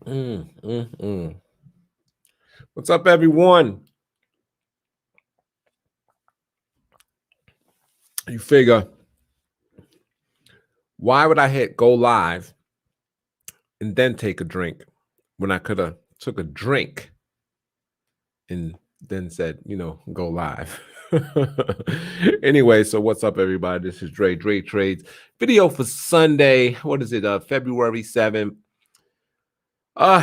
Mm, mm, mm. What's up, everyone? You figure, why would I hit go live and then take a drink when I could have took a drink and then said, go live? Anyway, so what's up, everybody? This is Dre Trades video for Sunday. What is it? February 7th.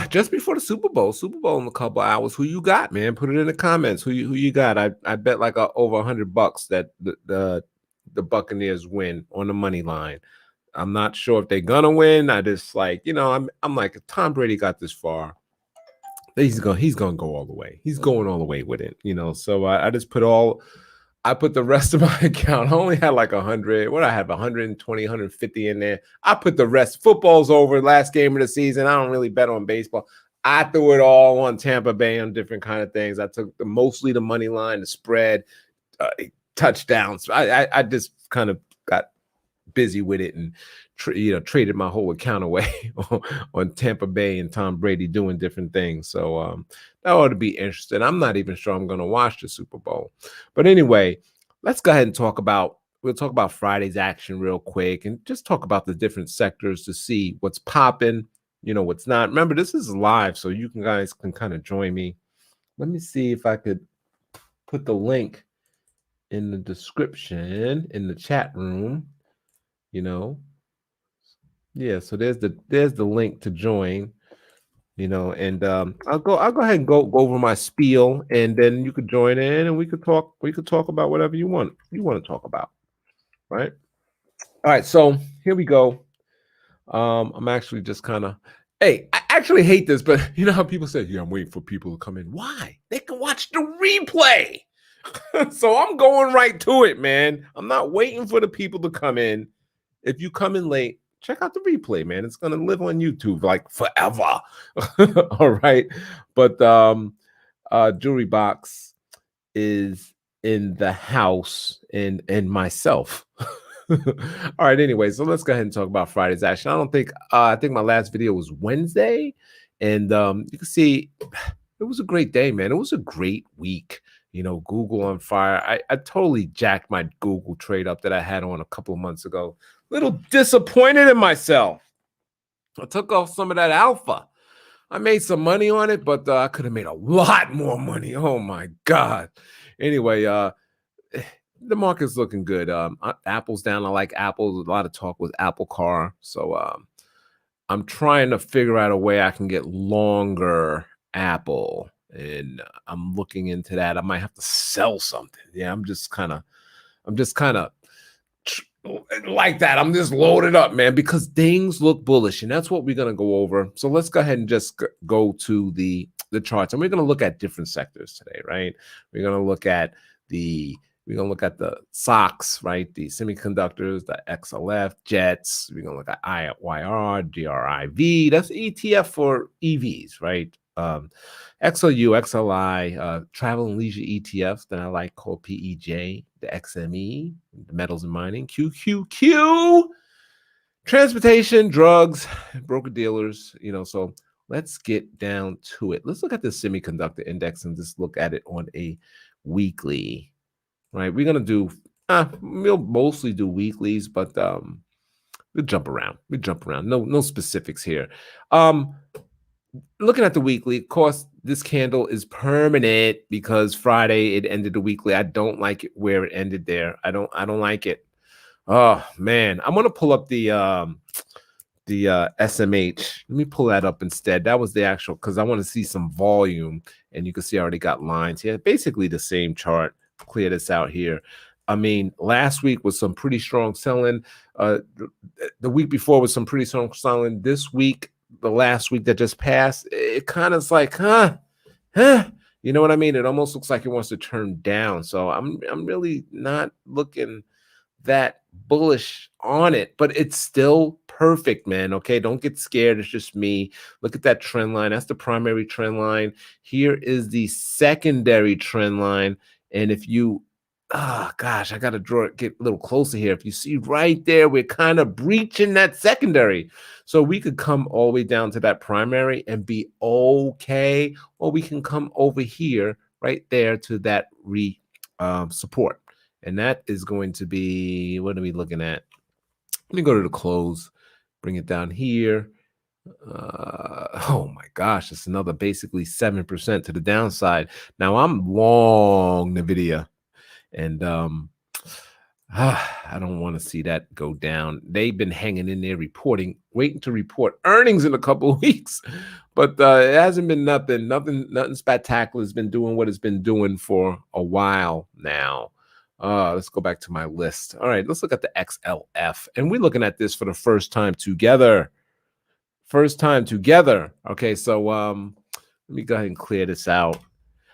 Just before the Super Bowl. Super Bowl in a couple hours. Who you got, man? Put it in the comments. Who you got? I bet like over $100 that the Buccaneers win on the money line. I'm not sure if they're gonna win. I just I'm like, if Tom Brady got this far, he's gonna go all the way. He's going all the way with it. So I just I put the rest of my account. I only had like 100. What I have 120, 150 in there. I put the rest. Football's over. Last game of the season. I don't really bet on baseball. I threw it all on Tampa Bay on different kind of things. I took mostly the money line, the spread, touchdowns. I just kind of got busy with it and traded my whole account away on Tampa Bay and Tom Brady doing different things. So that ought to be interesting. I'm not even sure I'm going to watch the Super Bowl, but anyway, let's go ahead and we'll talk about Friday's action real quick and just talk about the different sectors to see what's popping, what's not. Remember, this is live, so you guys can kind of join me. Let me see if I could put the link in the description in the chat room. Yeah, so there's the link to join, and I'll go ahead and go over my spiel, and then you could join in and we could talk about whatever you want to talk about, right? All right, so here we go. I'm actually just kind of, hey, I actually hate this, but you know how people say, yeah, I'm waiting for people to come in. Why? They can watch the replay. So I'm going right to it, man. I'm not waiting for the people to come in. If you come in late, check out the replay, man. It's gonna live on YouTube like forever. All right. But Jewelry Box is in the house and myself. All right, anyway, so let's go ahead and talk about Friday's action. I think my last video was Wednesday, and you can see it was a great day, man. It was a great week. Google on fire. I totally jacked my Google trade up that I had on a couple of months ago. Little disappointed in myself. I took off some of that alpha. I made some money on it, but I could have made a lot more money. Oh my God. Anyway, the market's looking good. Apple's down. I like Apple. A lot of talk with Apple Car. So I'm trying to figure out a way I can get longer Apple. And I'm looking into that. I might have to sell something. Yeah, I'm just kind of like that. I'm just loaded up, man, because things look bullish, and that's what we're gonna go over. So let's go ahead and just go to the charts, and we're gonna look at different sectors today, right? We're gonna look at the stocks, right? The semiconductors, the XLF, jets. We're gonna look at IYR, DRIV. That's ETF for EVs, right? XLU, XLI, travel and leisure ETFs that I like called PEJ, the XME, the metals and mining, QQQ, transportation, drugs, broker dealers, so let's get down to it. Let's look at the semiconductor index and just look at it on a weekly, right? We're going to do, we'll mostly do weeklies, but we jump around. No specifics here. Looking at the weekly, of course, this candle is permanent because Friday it ended the weekly. I don't like it where it ended there. I don't like it. Oh man, I'm gonna pull up the SMH. Let me pull that up instead. That was the actual, because I want to see some volume, and you can see I already got lines here. Basically the same chart. Clear this out here. I mean, last week was some pretty strong selling. The week before was some pretty strong selling. This week, the last week that just passed, it kind of is like, huh. You know what I mean? It almost looks like it wants to turn down. So I'm really not looking that bullish on it, but it's still perfect, man. Okay, don't get scared. It's just me. Look at that trend line. That's the primary trend line. Here is the secondary trend line. And if you gosh, I gotta get a little closer here. If you see right there, we're kind of breaching that secondary. So we could come all the way down to that primary and be okay, or we can come over here right there to that support. And that is going to be, what are we looking at? Let me go to the close, bring it down here. Oh my gosh, it's another basically 7% to the downside. Now I'm long NVIDIA, and I don't want to see that go down. They've been hanging in there reporting, waiting to report earnings in a couple of weeks, but it hasn't been nothing spectacular. It's been doing what it's been doing for a while now. Let's go back to my list. All right, let's look at the XLF, and we're looking at this for the first time together. First time together. Okay, so let me go ahead and clear this out.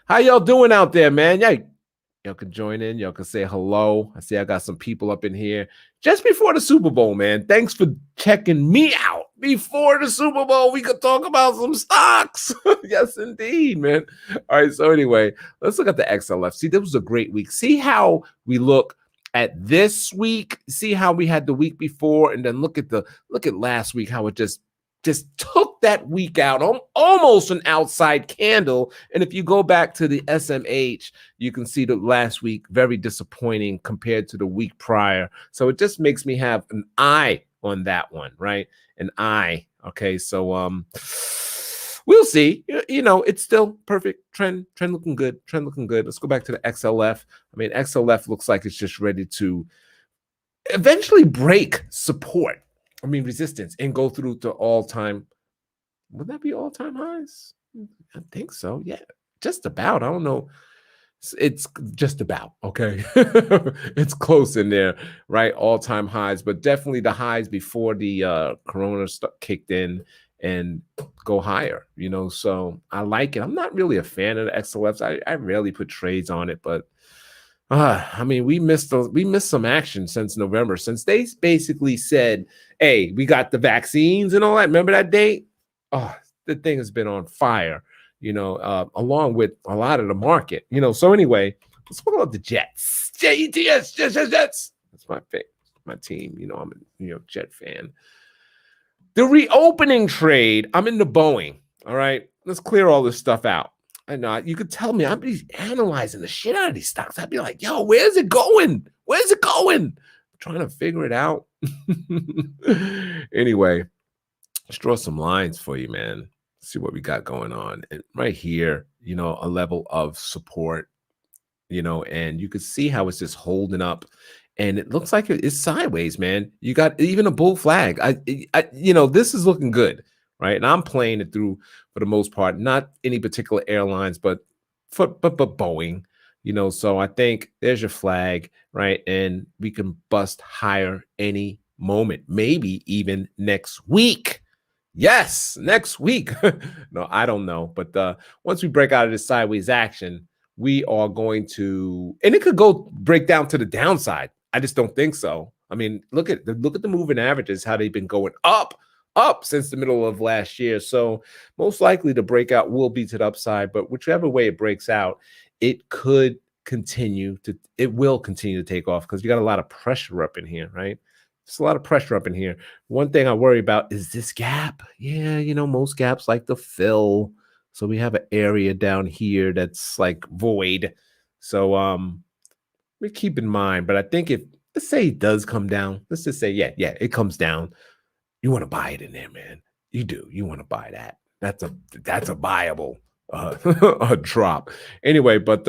How y'all doing out there, man? Y'all can join in. Y'all can say hello. I see I got some people up in here just before the Super Bowl, man. Thanks for checking me out. Before the Super Bowl, we could talk about some stocks. Yes, indeed, man. All right, so anyway, let's look at the XLF. See, this was a great week. See how we look at this week. See how we had the week before, and then look at last week, how it just took that week out, almost an outside candle. And if you go back to the SMH, you can see the last week, very disappointing compared to the week prior. So it just makes me have an eye on that one, right? An eye. Okay, so we'll see. You know, it's still perfect. Trend looking good. Trend looking good. Let's go back to the XLF. I mean, XLF looks like it's just ready to eventually break support. I mean, resistance, and go through to all-time. Would that be all-time highs? I think so. Yeah, just about. I don't know. It's just about, okay. It's close in there, right? All-time highs, but definitely the highs before the corona kicked in and go higher, you know. So I like it. I'm not really a fan of the XLFs. I rarely put trades on it, but I mean, we missed some action since November, since they basically said, hey, we got the vaccines and all that. Remember that date? Oh, the thing has been on fire, you know, along with a lot of the market, you know. So anyway, let's talk about the Jets. Jets. That's my favorite, my team. You know, I'm a Jet fan. The reopening trade, I'm in the Boeing. All right, let's clear all this stuff out. I know you could tell me I'd be analyzing the shit out of these stocks. I'd be like, yo, where's it going? Where's it going? I'm trying to figure it out. Anyway, let's draw some lines for you, man. See what we got going on. And right here, you know, a level of support, you know, and you could see how it's just holding up. And it looks like it's sideways, man. You got even a bull flag. You know, this is looking good, right? And I'm playing it through for the most part, not any particular airlines, but Boeing, you know. So I think there's your flag, right? And we can bust higher any moment, maybe even next week. Yes, next week. No, I don't know. But once we break out of this sideways action, we are going to, and it could go break down to the downside. I just don't think so. I mean, look at the moving averages, how they've been going up since the middle of last year. So most likely the breakout will be to the upside, but whichever way it breaks out, it will continue to take off, because you got a lot of pressure up in here, right? There's a lot of pressure up in here. One thing I worry about is this gap. Yeah, you know, most gaps like to fill. So we have an area down here that's like void. So we keep in mind. But I think if, let's say it does come down, let's just say, yeah, it comes down. You want to buy it in there, man. You do. You want to buy that. That's a buyable a drop. Anyway, but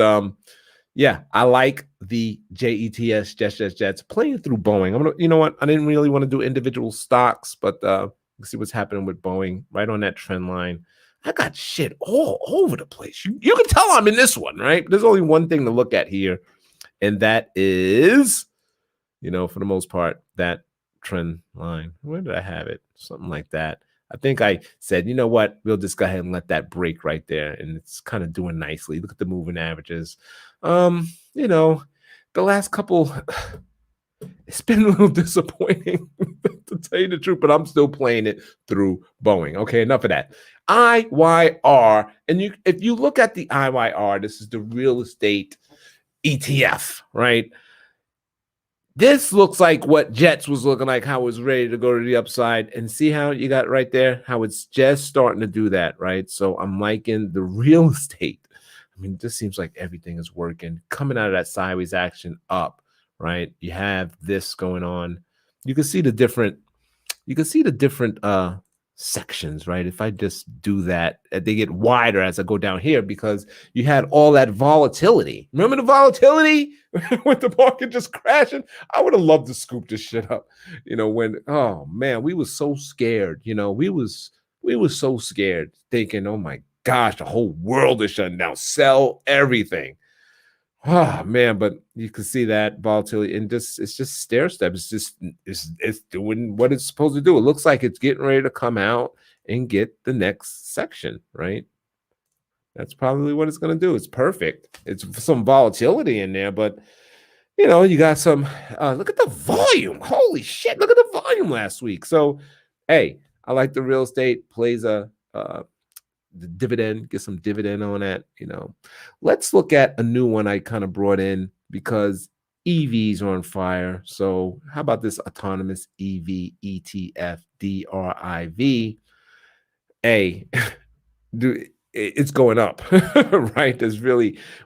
yeah, I like the Jets playing through Boeing. I'm gonna, you know what? I didn't really want to do individual stocks, but let's see what's happening with Boeing right on that trend line. I got shit all over the place. You can tell I'm in this one, right? There's only one thing to look at here, and that is, you know, for the most part, that trend line. Where did I have it? Something like that. I think I said, you know what? We'll just go ahead and let that break right there. And it's kind of doing nicely. Look at the moving averages. You know, the last couple, it's been a little disappointing to tell you the truth, but I'm still playing it through Boeing. Okay, enough of that. IYR. And if you look at the IYR, this is the real estate ETF, right? This looks like what Jets was looking like, how it was ready to go to the upside. And see how you got right there, how it's just starting to do that, right? So I'm liking the real estate. I mean, this seems like everything is working, coming out of that sideways action up, right? You have this going on. You can see the different sections, right? If I just do that, they get wider as I go down here because you had all that volatility. Remember the volatility with the market just crashing? I would have loved to scoop this shit up. When oh man, we was so scared. We was so scared, thinking, oh my gosh, the whole world is shutting down. Sell everything. Oh man, but you can see that volatility and just it's just stair steps. It's doing what it's supposed to do. It looks like it's getting ready to come out and get the next section, right? That's probably what it's going to do. It's perfect. It's some volatility in there, but you got some look at the volume. Holy shit, look at the volume last week. So, hey, I like the real estate plays the dividend, get some dividend on that. Let's look at a new one I kind of brought in because EVs are on fire. So how about this autonomous EV ETF DRIV? It's going up, right?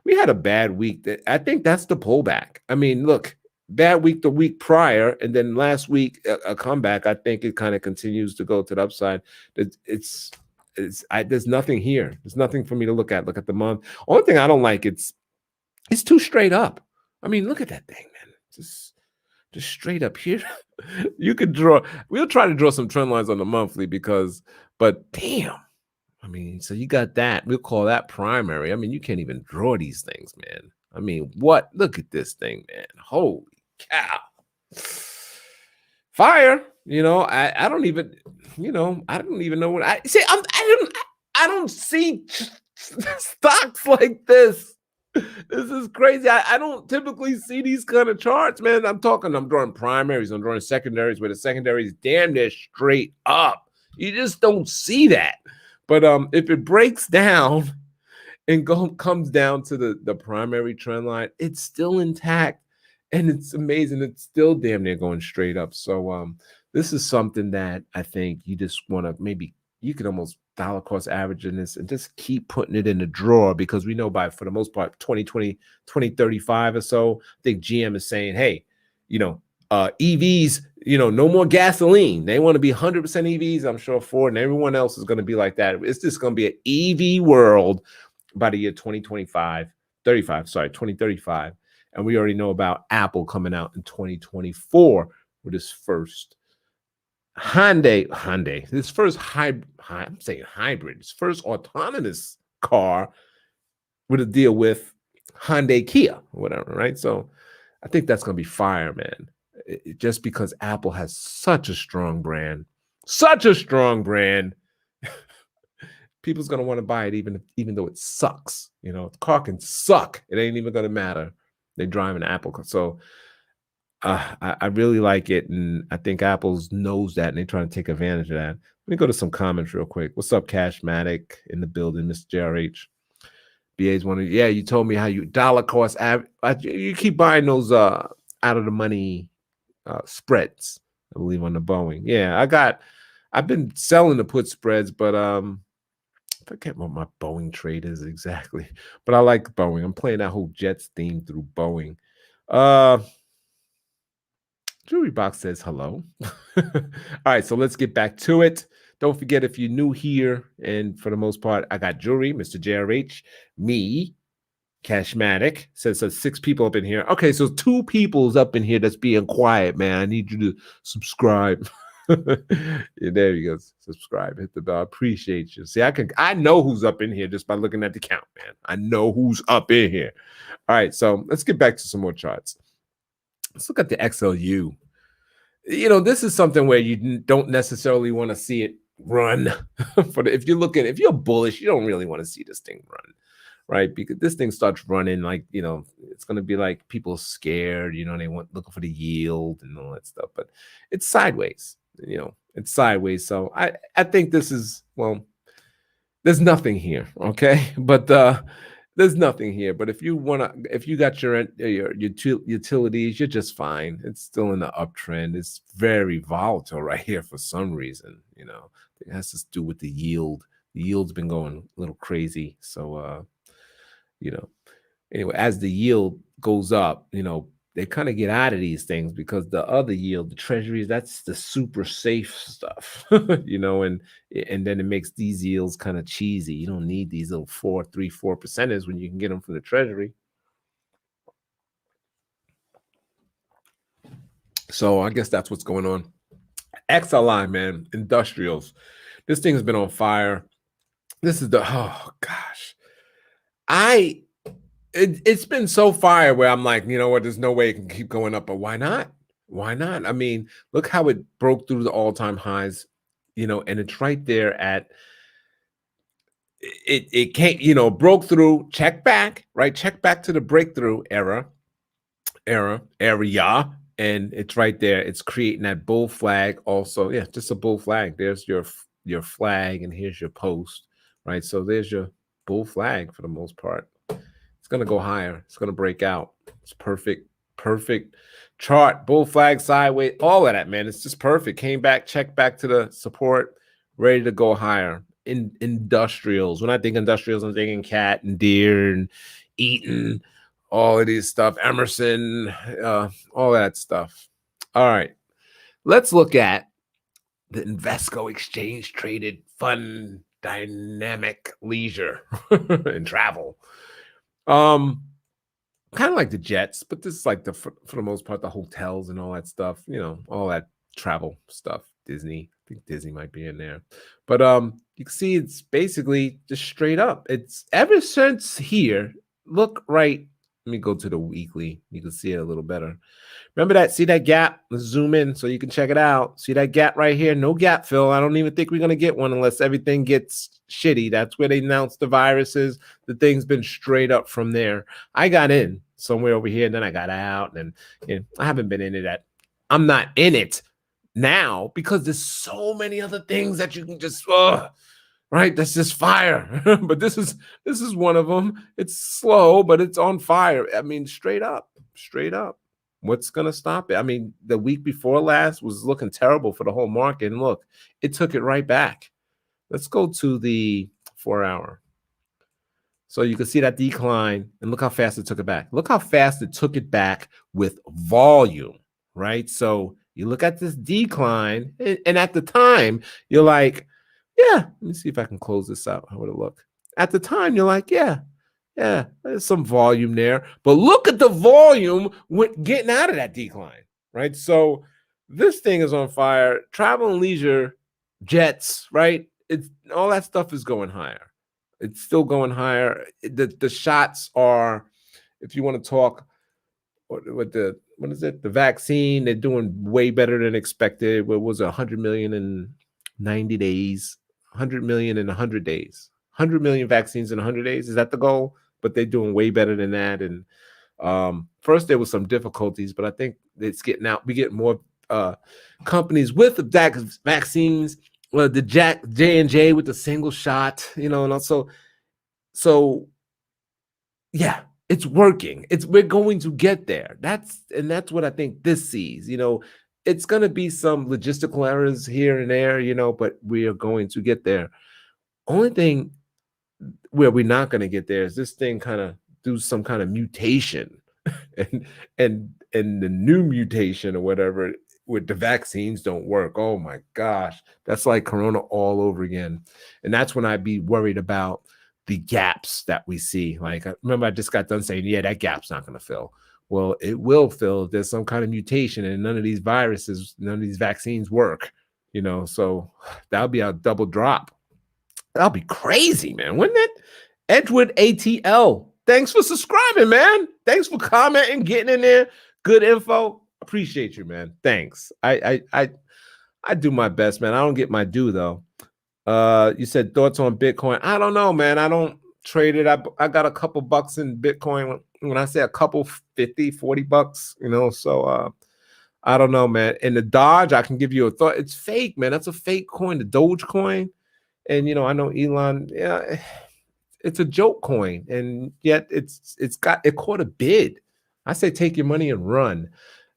We had a bad week. I think that's the pullback. I mean, look, bad week the week prior, and then last week a comeback. I think it kind of continues to go to the upside. There's nothing here. There's nothing for me to look at. Look at the month. Only thing I don't like, it's too straight up. I mean, look at that thing, man. Just straight up here. We'll try to draw some trend lines on the monthly but damn. I mean, so you got that. We'll call that primary. I mean, you can't even draw these things, man. I mean, what? Look at this thing, man. Holy cow. Fire. I don't even know what I see. I don't see stocks like this. This is crazy. I don't typically see these kind of charts, man. I'm drawing primaries, I'm drawing secondaries, where the secondaries damn near straight up. You just don't see that. But if it breaks down and comes down to the primary trend line, it's still intact. And it's amazing. It's still damn near going straight up. So this is something that I think you just want to maybe you could almost dollar cost average in this and just keep putting it in the drawer because we know for the most part, 2035 or so, I think GM is saying, hey, EVs, no more gasoline. They want to be 100% EVs. I'm sure Ford and everyone else is going to be like that. It's just going to be an EV world by the year 2035. And we already know about Apple coming out in 2024 with his first Hyundai, his first hybrid, his first autonomous car with a deal with Hyundai Kia or whatever, right? So I think that's going to be fire, man. Just because Apple has such a strong brand, people's going to want to buy it even though it sucks. The car can suck. It ain't even going to matter. They drive an Apple car. So I really like it, and I think Apple's knows that, and they're trying to take advantage of that. Let me go to some comments real quick. What's up, Cashmatic in the building, Mr. JRH? BA's one. Yeah, you told me how you dollar cost you keep buying those out of the money spreads, I believe, on the Boeing. Yeah, I've been selling the put spreads, but I forget what my Boeing trade is exactly. But I like Boeing. I'm playing that whole Jets theme through Boeing. Jewelry Box says hello. All right, so let's get back to it. Don't forget, if you're new here, and for the most part, I got Jewelry, Mr. JRH, me, Cashmatic. Says 6 people up in here. Okay, so 2 people's up in here that's being quiet, man. I need you to subscribe. Yeah, there you go. Subscribe. Hit the bell. I appreciate you. See, I know who's up in here just by looking at the count, man. I know who's up in here. All right, so let's get back to some more charts. Let's look at the XLU. This is something where you don't necessarily want to see it run. If you're bullish, you don't really want to see this thing run, right? Because this thing starts running like, it's going to be like people scared, they looking for the yield and all that stuff, but it's sideways, it's sideways. So I think this is, well, there's nothing here. Okay. But there's nothing here. But if you if you got your utilities, you're just fine. It's still in the uptrend. It's very volatile right here for some reason. It has to do with the yield. The yield's been going a little crazy. So, you know, anyway, as the yield goes up, they kind of get out of these things because the other yield, the treasuries, that's the super safe stuff, and then it makes these yields kind of cheesy. You don't need these little 4% when you can get them from the treasury. So I guess that's what's going on. XLI, man, industrials. This thing has been on fire. This is oh gosh. It's been so fire where I'm like, you know what, there's no way it can keep going up, but why not? Why not? I mean, look how it broke through the all-time highs, and it's right there at it can't, broke through, check back, right? Check back to the breakthrough area, and it's right there. It's creating that bull flag also. Yeah, just a bull flag. There's your flag, and here's your post, right? So there's your bull flag for the most part. It's going to go higher. It's going to break out. It's perfect chart. Bull flag sideways, all of that, man. It's just perfect. Came back, checked back to the support, ready to go higher. In industrials, when I think industrials, I'm thinking Cat and Deere and Eaton, all of these stuff, Emerson, all that stuff. All right, let's look at the Invesco exchange traded fund dynamic leisure and travel. Kind of like the jets, but this is like for the most part, the hotels and all that stuff, all that travel stuff. Disney, I think Disney might be in there, but you can see it's basically just straight up. It's ever since here. Look right. Let me go to the weekly. You can see it a little better. Remember that? See that gap? Let's zoom in so you can check it out. See that gap right here? No gap fill. I don't even think we're going to get one unless everything gets shitty. That's where they announced the viruses. The thing's been straight up from there. I got in somewhere over here, and then I got out, and I haven't been into that. I'm not in it now because there's so many other things that you can just, right? That's just fire. But this is one of them. It's slow, but it's on fire. I mean, straight up. What's going to stop it? I mean, the week before last was looking terrible for the whole market. And look, it took it right back. Let's go to the 4-hour. So you can see that decline, and look how fast it took it back. Look how fast it took it back with volume, right? So you look at this decline, and at the time, you're like, yeah, let me see if I can close this out. How would it look? At the time, you're like, yeah, there's some volume there. But look at the volume with getting out of that decline, right? So this thing is on fire. Travel and leisure, jets, right? It's all that stuff is going higher. It's still going higher. The shots are, if you want to talk what is it? The vaccine, they're doing way better than expected. What was it, 100 million in 90 days? 100 million in 100 days. 100 million vaccines in 100 days. Is that the goal? But they're doing way better than that. And first there was some difficulties, but I think it's getting out. We get more companies with the vaccines. The J&J with the single shot, and also, so yeah, it's working. We're going to get there. That's what I think this sees. It's going to be some logistical errors here and there, but we are going to get there. Only thing where we're not going to get there is this thing kind of do some kind of mutation, and the new mutation or whatever with the vaccines don't work. Oh my gosh, that's like Corona all over again. And that's when I'd be worried about the gaps that we see. Like, remember I just got done saying, yeah, that gap's not going to fill. Well, it will fill if there's some kind of mutation and none of these vaccines work, so that'll be a double drop. That'll be crazy, man, wouldn't it? Edgewood ATL, thanks for subscribing, man. Thanks for commenting, getting in there. Good info. Appreciate you, man. Thanks. I do my best, man. I don't get my due though. You said thoughts on Bitcoin. I don't know, man. I don't trade it. I got a couple bucks in Bitcoin. When I say a couple, 50, 40 bucks, so I don't know, man. And the Dodge, I can give you a thought. It's fake, man. That's a fake coin, the Dogecoin. And I know Elon, yeah, it's a joke coin, and yet it caught a bid. I say take your money and run.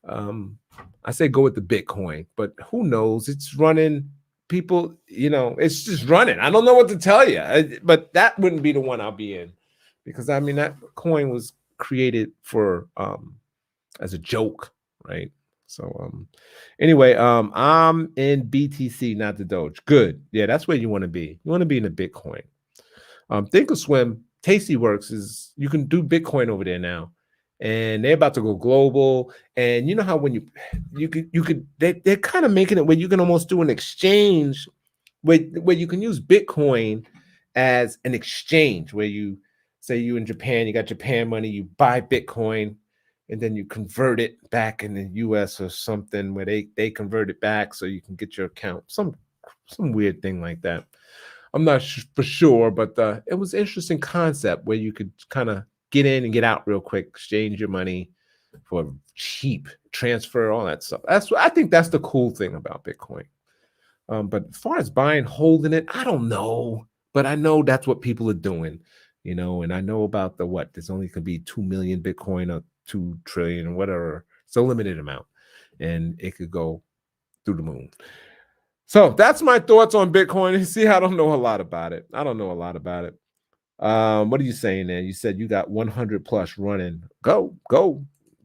Um, I say go with the Bitcoin, but who knows? It's running. People, it's just running. I don't know what to tell you, but that wouldn't be the one I'll be in, because I mean that coin was created for as a joke, right? So anyway, I'm in BTC, not the Doge. Good. Yeah, that's where you want to be. You want to be in the Bitcoin. Thinkorswim, Tastyworks is you can do Bitcoin over there now, and they're about to go global. And you know how when they're kind of making it where you can almost do an exchange where you can use Bitcoin as an exchange, where you say you in Japan, you got Japan money, you buy Bitcoin, and then you convert it back in the US or something where they convert it back so you can get your account. Some weird thing like that. I'm not for sure, but it was an interesting concept where you could kind of get in and get out real quick, exchange your money for cheap, transfer, all that stuff. I think that's the cool thing about Bitcoin. But as far as buying, holding it, I don't know, but I know that's what people are doing, and I know about there's only could be 2 million Bitcoin or 2 trillion or whatever. It's a limited amount, and it could go through the moon. So that's my thoughts on Bitcoin. You see, I don't know a lot about it. What are you saying there? You said you got 100 plus running. Go,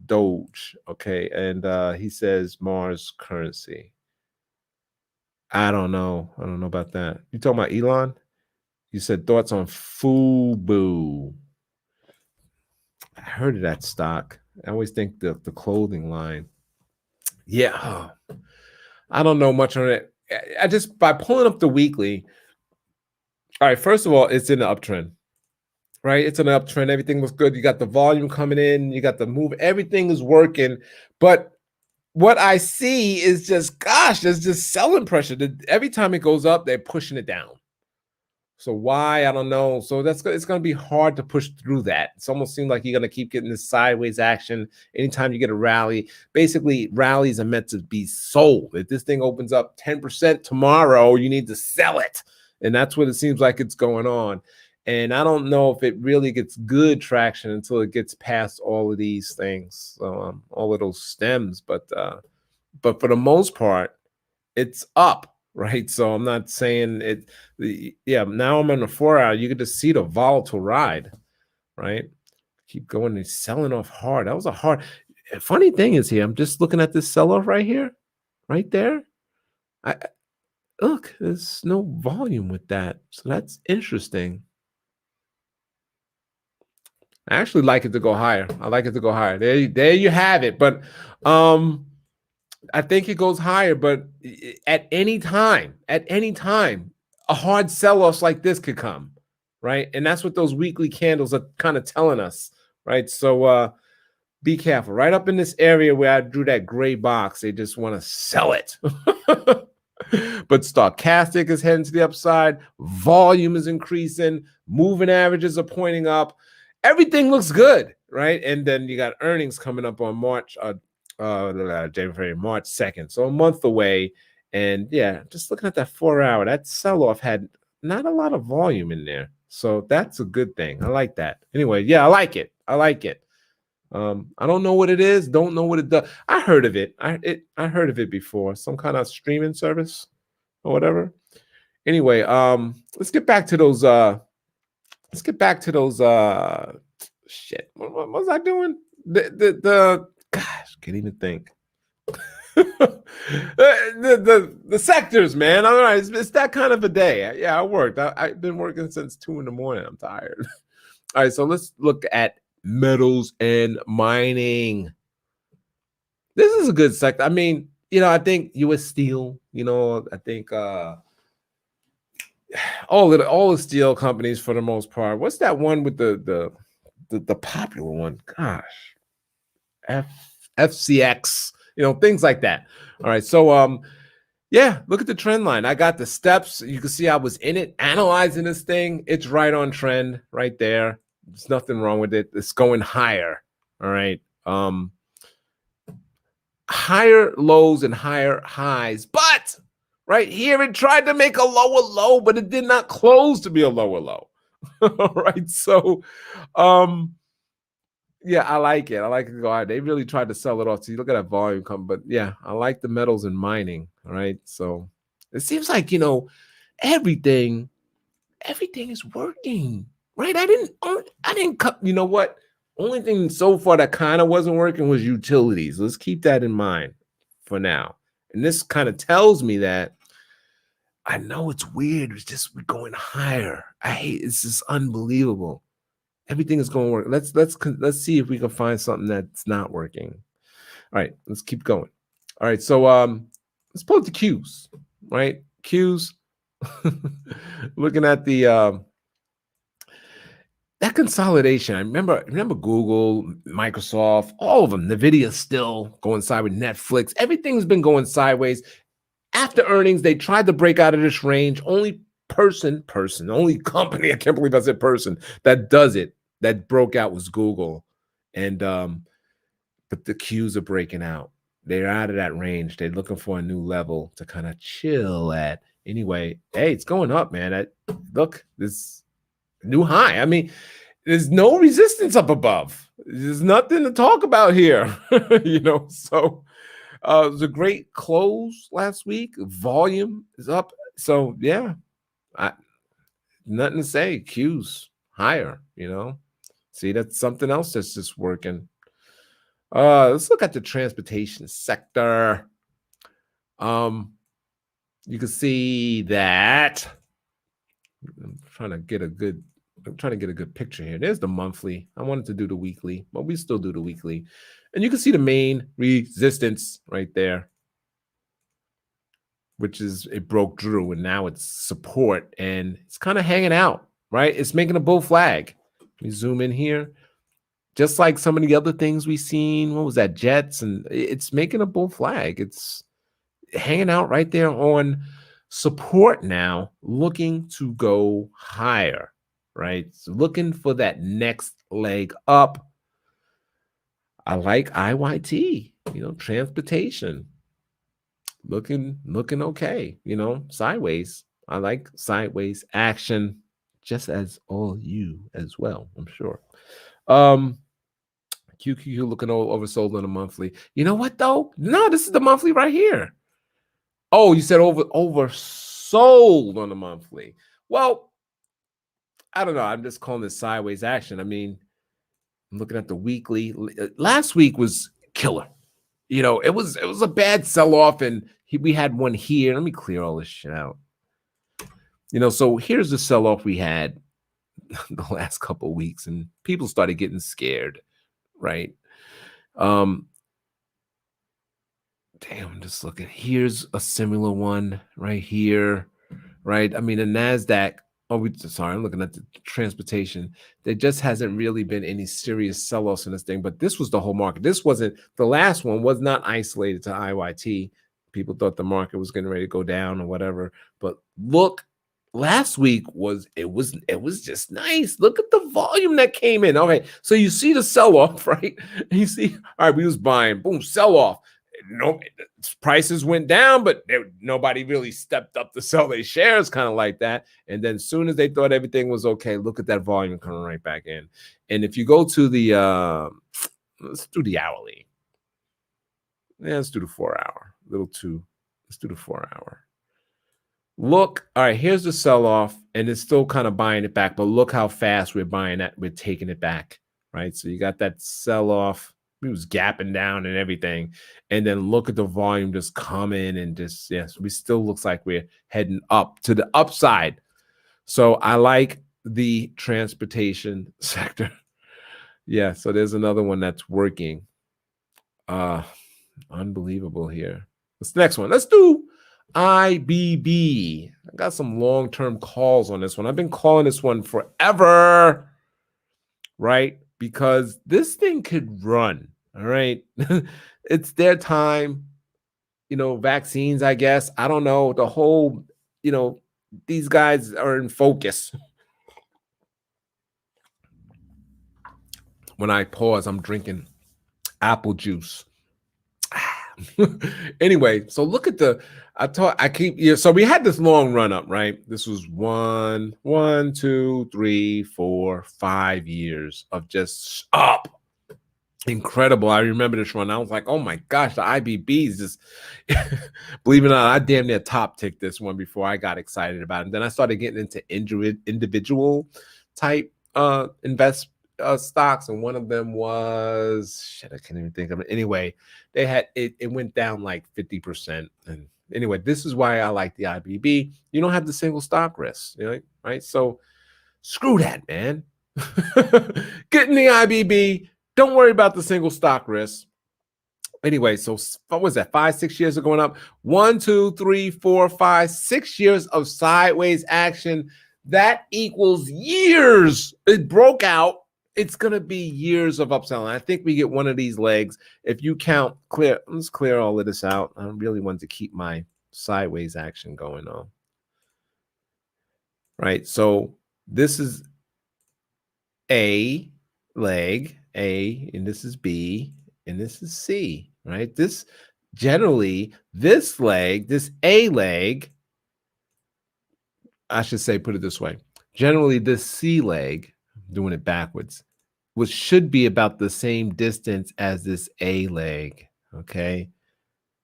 Doge. Okay. And he says Mars currency. I don't know. I don't know about that. You talking about Elon? You said thoughts on Fubu. I heard of that stock. I always think the clothing line. Yeah. I don't know much on it. I just, by pulling up the weekly, all right, first of all, it's in the uptrend, right? It's an uptrend. Everything was good. You got the volume coming in, you got the move, everything is working. But what I see is just, gosh, there's just selling pressure. Every time it goes up, they're pushing it down. So why? I don't know. So it's going to be hard to push through that. It's almost seems like you're going to keep getting this sideways action. Anytime you get a rally, basically rallies are meant to be sold. If this thing opens up 10% tomorrow, you need to sell it. And that's what it seems like it's going on. And I don't know if it really gets good traction until it gets past all of these things, all of those stems. But for the most part, it's up. Right. So I'm not saying it. Yeah. Now I'm on the 4 hour. You can just see the volatile ride. Right. Keep going and selling off hard. That was a hard. Funny thing is here, I'm just looking at this sell off right here, right there. Look, there's no volume with that. So that's interesting. I actually like it to go higher. I like it to go higher. There you have it. But I think it goes higher, but at any time, a hard sell-off like this could come, right? And that's what those weekly candles are kind of telling us, right? So be careful. Right up in this area where I drew that gray box, they just want to sell it. But stochastic is heading to the upside. Volume is increasing. Moving averages are pointing up. Everything looks good, right? And then you got earnings coming up on March 2nd, so a month away. And yeah, just looking at that 4 hour, that sell-off had not a lot of volume in there, so that's a good thing. I like that. Anyway, yeah, I like it. I don't know what it is, don't know what it does. I heard of it. I heard of it before, some kind of streaming service or whatever. Anyway, let's get back to those shit. What was I doing? Gosh, can't even think. the sectors, man. All right, it's that kind of a day. Yeah, I worked. I've been working since 2 a.m. I'm tired. All right, so let's look at metals and mining. This is a good sector. I mean, I think U.S. Steel. I think all the steel companies for the most part. What's that one with the popular one? Gosh, FCX. Things like that. All right. So, yeah, look at the trend line. I got the steps. You can see I was in it, analyzing this thing. It's right on trend right there. There's nothing wrong with it. It's going higher. All right. Higher lows and higher highs. But right here, it tried to make a lower low, but it did not close to be a lower low. All right. So, um, yeah, I like it. I like it to go higher. They really tried to sell it off. So you look at that volume come, but yeah, I like the metals and mining. All right. So it seems like, everything, everything is working. Right. I didn't cut, you know what? Only thing so far that kind of wasn't working was utilities. Let's keep that in mind for now. And this kind of tells me that I know it's weird. It's just we're going higher. I hate it's just unbelievable. Everything is going to work. Let's see if we can find something that's not working. All right, let's keep going. All right, so let's pull up the cues. Right, cues. Looking at the that consolidation. I remember Google, Microsoft, all of them. Nvidia still going sideways. Netflix, everything's been going sideways. After earnings, they tried to break out of this range. Only only company, I can't believe I said person, that does it, that broke out was Google. And but the cues are breaking out. They're out of that range. They're looking for a new level to kind of chill at. Anyway, hey, it's going up, man. Look, this new high. I mean, there's no resistance up above. There's nothing to talk about here. So it was a great close last week. Volume is up. So yeah, I, nothing to say. Q's higher. See, that's something else that's just working. Let's look at the transportation sector. You can see that I'm trying to get a good picture here. There's the monthly. I wanted to do the weekly, but we still do the weekly. And you can see the main resistance right there, which is it broke through and now it's support and it's kind of hanging out, right? It's making a bull flag. Let me zoom in here. Just like some of the other things we've seen, what was that, Jets? And it's making a bull flag. It's hanging out right there on support now, looking to go higher, right? So looking for that next leg up. I like IYT, transportation. Looking okay, sideways. I like sideways action, just as all you as well, I'm sure. QQQ looking oversold on a monthly. You know what though? No, this is the monthly right here. Oh, you said oversold on the monthly. Well, I don't know. I'm just calling this sideways action. I mean, I'm looking at the weekly. Last week was killer. It was a bad sell-off, and we had one here. Let me clear all this shit out. So here's the sell-off we had the last couple of weeks, and people started getting scared, right? Damn, I'm just looking. Here's a similar one right here, right? I mean, the NASDAQ. Sorry, I'm looking at the transportation. There just hasn't really been any serious sell-offs in this thing, but this was the whole market. This wasn't the last one, was not isolated to IYT. People thought the market was getting ready to go down or whatever. But look, last week was just nice. Look at the volume that came in. Okay, so you see the sell-off, right? And you see, all right, we was buying, boom, sell-off. No, prices went down, but nobody really stepped up to sell their shares, kind of like that. And then as soon as they thought everything was okay, look at that volume coming right back in. And if you go to the let's do the hourly. Yeah, let's do the 4-hour. Let's do the 4-hour. Look, all right, here's the sell-off, and it's still kind of buying it back, but look how fast we're buying that. We're taking it back, right? So you got that sell-off. We was gapping down and everything. And then look at the volume just coming and just, yes, we still looks like we're heading up to the upside. So I like the transportation sector. Yeah, so there's another one that's working. Unbelievable here. What's the next one? Let's do IBB. I got some long-term calls on this one. I've been calling this one forever, right? Because this thing could run. All right. It's their time. Vaccines, I guess. I don't know. The whole, these guys are in focus. When I pause, I'm drinking apple juice. Anyway, so look at the I keep yeah, so we had this long run up, right? This was 5 years of just up. Incredible. I remember this run. I was like, oh my gosh, the IBBs just believe it or not, I damn near top ticked this one before I got excited about it. And then I started getting into individual type invest stocks, and one of them was shit, I can't even think of it. Anyway, they had it went down like 50%. And anyway, this is why I like the IBB. You don't have the single stock risk, you know, right? So screw that, man. Get in the IBB. Don't worry about the single stock risk. Anyway, so what was that? 5, 6 years of going up. 1, 2, 3, 4, 5, 6 years of sideways action. That equals years. It broke out. It's gonna be years of upselling. I think we get one of these legs. If you count clear, let's clear all of this out. I really want to keep my sideways action going on. Right. So this is A leg, A, and this is B, and this is C, right? This generally, this leg, this A leg, I should say, put it this way. Generally, this C leg, doing it backwards, which should be about the same distance as this A leg. Okay.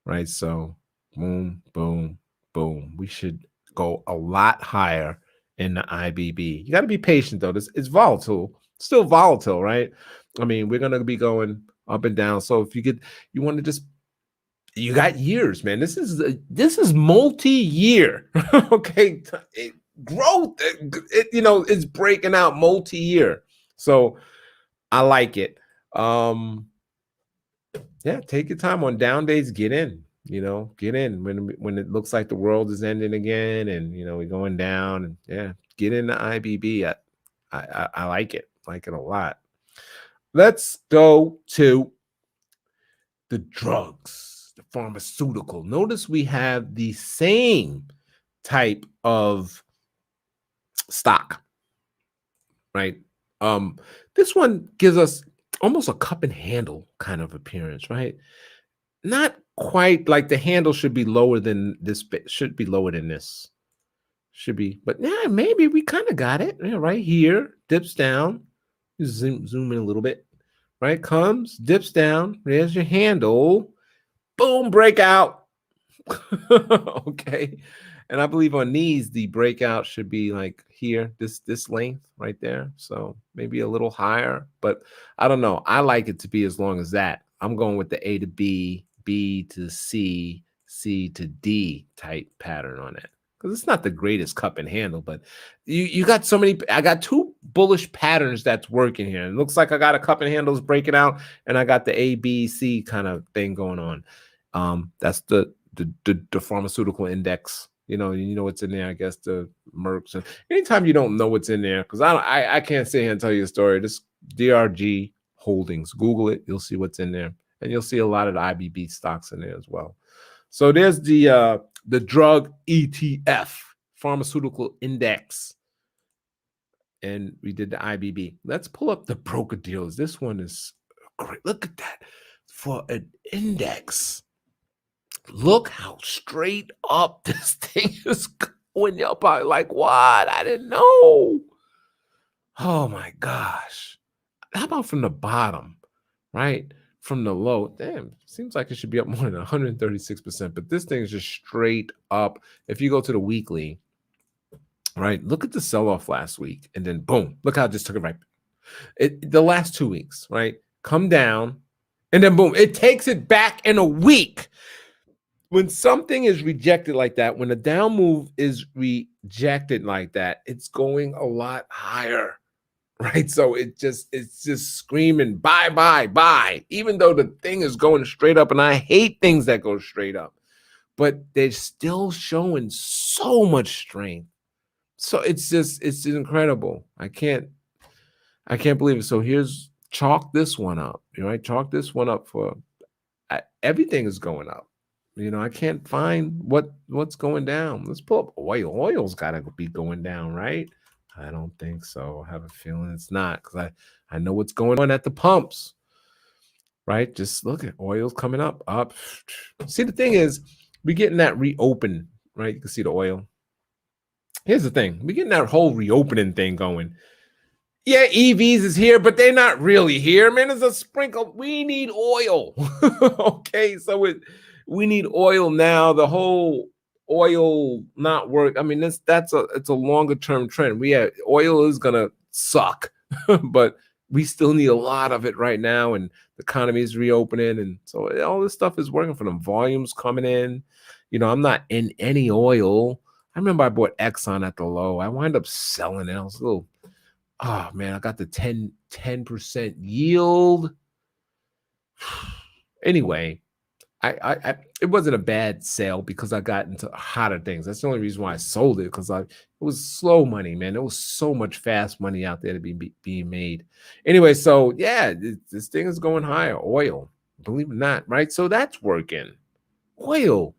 Right. So boom, boom, boom. We should go a lot higher in the IBB. You got to be patient though. It's volatile, still volatile, right? I mean, we're gonna be going up and down. So if you want to just, you got years, man. This is multi-year. Okay, growth. It's breaking out multi-year. So I like it. Yeah, take your time on down days. Get in. Get in when it looks like the world is ending again, and we're going down. And yeah, get in the IBB. I like it. Like it a lot. Let's go to the drugs, the pharmaceutical. Notice we have the same type of stock, right? This one gives us almost a cup and handle kind of appearance, right? Not quite, like the handle should be lower than this, should be lower than this. Should be, but yeah, maybe we kind of got it. Yeah, right here, dips down. Zoom in a little bit, right? Comes, dips down. There's your handle. Boom, breakout. Okay. And I believe on these, the breakout should be like here, this length right there. So maybe a little higher, but I don't know. I like it to be as long as that. I'm going with the A to B, B to C, C to D type pattern on it. Because it's not the greatest cup and handle, but you got so many. I got two bullish patterns that's working here. It looks like I got a cup and handles breaking out, and I got the A, B, C kind of thing going on. That's the pharmaceutical index. You know what's in there. I guess the Mercs. And anytime you don't know what's in there, because I can't sit here and tell you a story. This DRG Holdings. Google it. You'll see what's in there, and you'll see a lot of the IBB stocks in there as well. So there's the drug ETF, pharmaceutical index, and we did the IBB. Let's pull up the broker deals. This one is great. Look at that for an index. Look how straight up this thing is going up. I like, what? I didn't know. Oh my gosh. How about from the bottom, right? From the low, damn, seems like it should be up more than 136%, but this thing is just straight up. If you go to the weekly, right, look at the sell-off last week, and then boom, look how it just took it right. The last 2 weeks, right, come down, and then boom, it takes it back in a week. When something is rejected like that, when a down move is rejected like that, it's going a lot higher. Right. So it's just screaming, buy, buy, buy, even though the thing is going straight up. And I hate things that go straight up, but they're still showing so much strength. So it's incredible. I can't believe it. So here's chalk this one up. Right. Chalk this one up for everything is going up. I can't find what's going down. Let's pull up oil. Oil's got to be going down, right? I don't think so. I have a feeling it's not, because I know what's going on at the pumps. right? Just look at oil's coming up. See, the thing is, we're getting that reopen, right? You can see the oil. Here's the thing. We're getting that whole reopening thing going. Yeah, EVs is here, but they're not really here, man. It's a sprinkle. We need oil. Okay, so we need oil now. The whole oil not work. I mean, it's a longer term trend. Oil is gonna suck, but we still need a lot of it right now, and the economy is reopening, and so all this stuff is working for them. Volumes coming in. I'm not in any oil. I remember I bought Exxon at the low. I wind up selling it. I was a little. Oh man, I got the 10% yield. Anyway, I it wasn't a bad sale because I got into hotter things. That's the only reason why I sold it, because it was slow money, man. There was so much fast money out there to be being made. Anyway, so yeah, this thing is going higher. Oil, believe it or not, right? So that's working. Oil,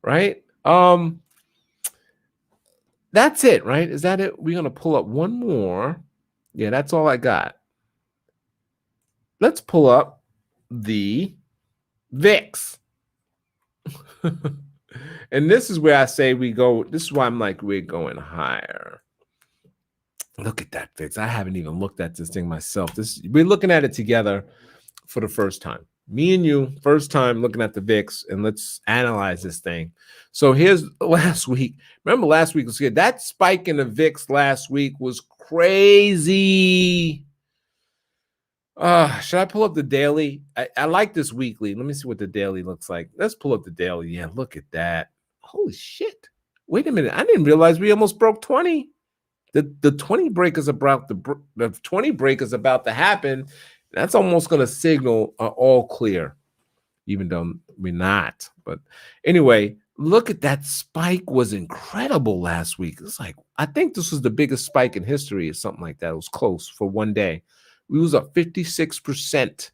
right? That's it, right? Is that it? We're gonna pull up one more. Yeah, that's all I got. Let's pull up the VIX. And this is where I say we go. This is why I'm like, we're going higher. Look at that VIX. I haven't even looked at this thing myself. We're looking at it together for the first time. Me and you, first time looking at the VIX, and let's analyze this thing. So here's last week. Remember last week was good. That spike in the VIX last week was crazy. Should I pull up the daily? I like this weekly. Let me see what the daily looks like. Let's pull up the daily. Yeah, look at that. Holy shit. Wait a minute. I didn't realize we almost broke 20. The 20 break is about the 20 break is about to happen. That's almost going to signal all clear, even though we're not. But anyway, look at that spike. Was incredible last week. It's like, I think this was the biggest spike in history or something like that. It was close for one day. We was up 56%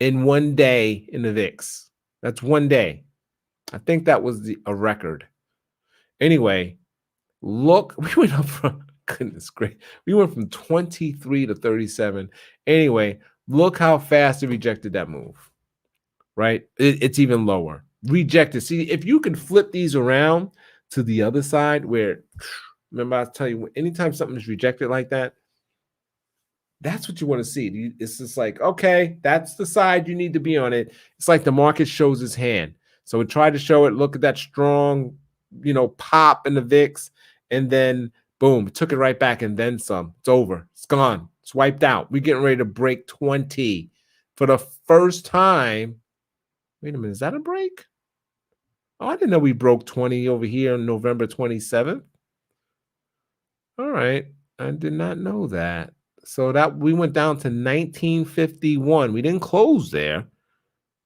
in one day in the VIX. That's one day. I think that was a record. Anyway, look, we went up from, goodness gracious, we went from 23 to 37. Anyway, look how fast it rejected that move, right? It's even lower. Rejected. See, if you can flip these around to the other side where, remember I tell you, anytime something is rejected like that, that's what you want to see. It's just like, okay, that's the side you need to be on it. It's like the market shows its hand. So we try to show it. Look at that strong, pop in the VIX, and then boom, took it right back and then some. It's over. It's gone. It's wiped out. We're getting ready to break 20 for the first time. Wait a minute, is that a break? Oh, I didn't know we broke 20 over here on November 27th. All right, I did not know that. So that we went down to 1951. We didn't close there.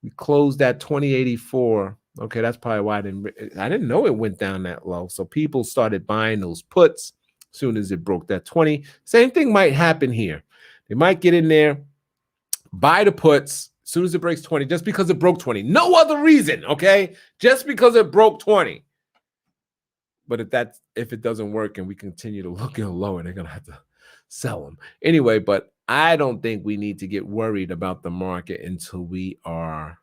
We closed at 2084. Okay, that's probably why I didn't know it went down that low. So people started buying those puts as soon as it broke that 20. Same thing might happen here. They might get in there, buy the puts as soon as it breaks 20, just because it broke 20. No other reason, okay? Just because it broke 20. But if it doesn't work and we continue to look lower, they're gonna have to sell them anyway. But I don't think we need to get worried about the market until we are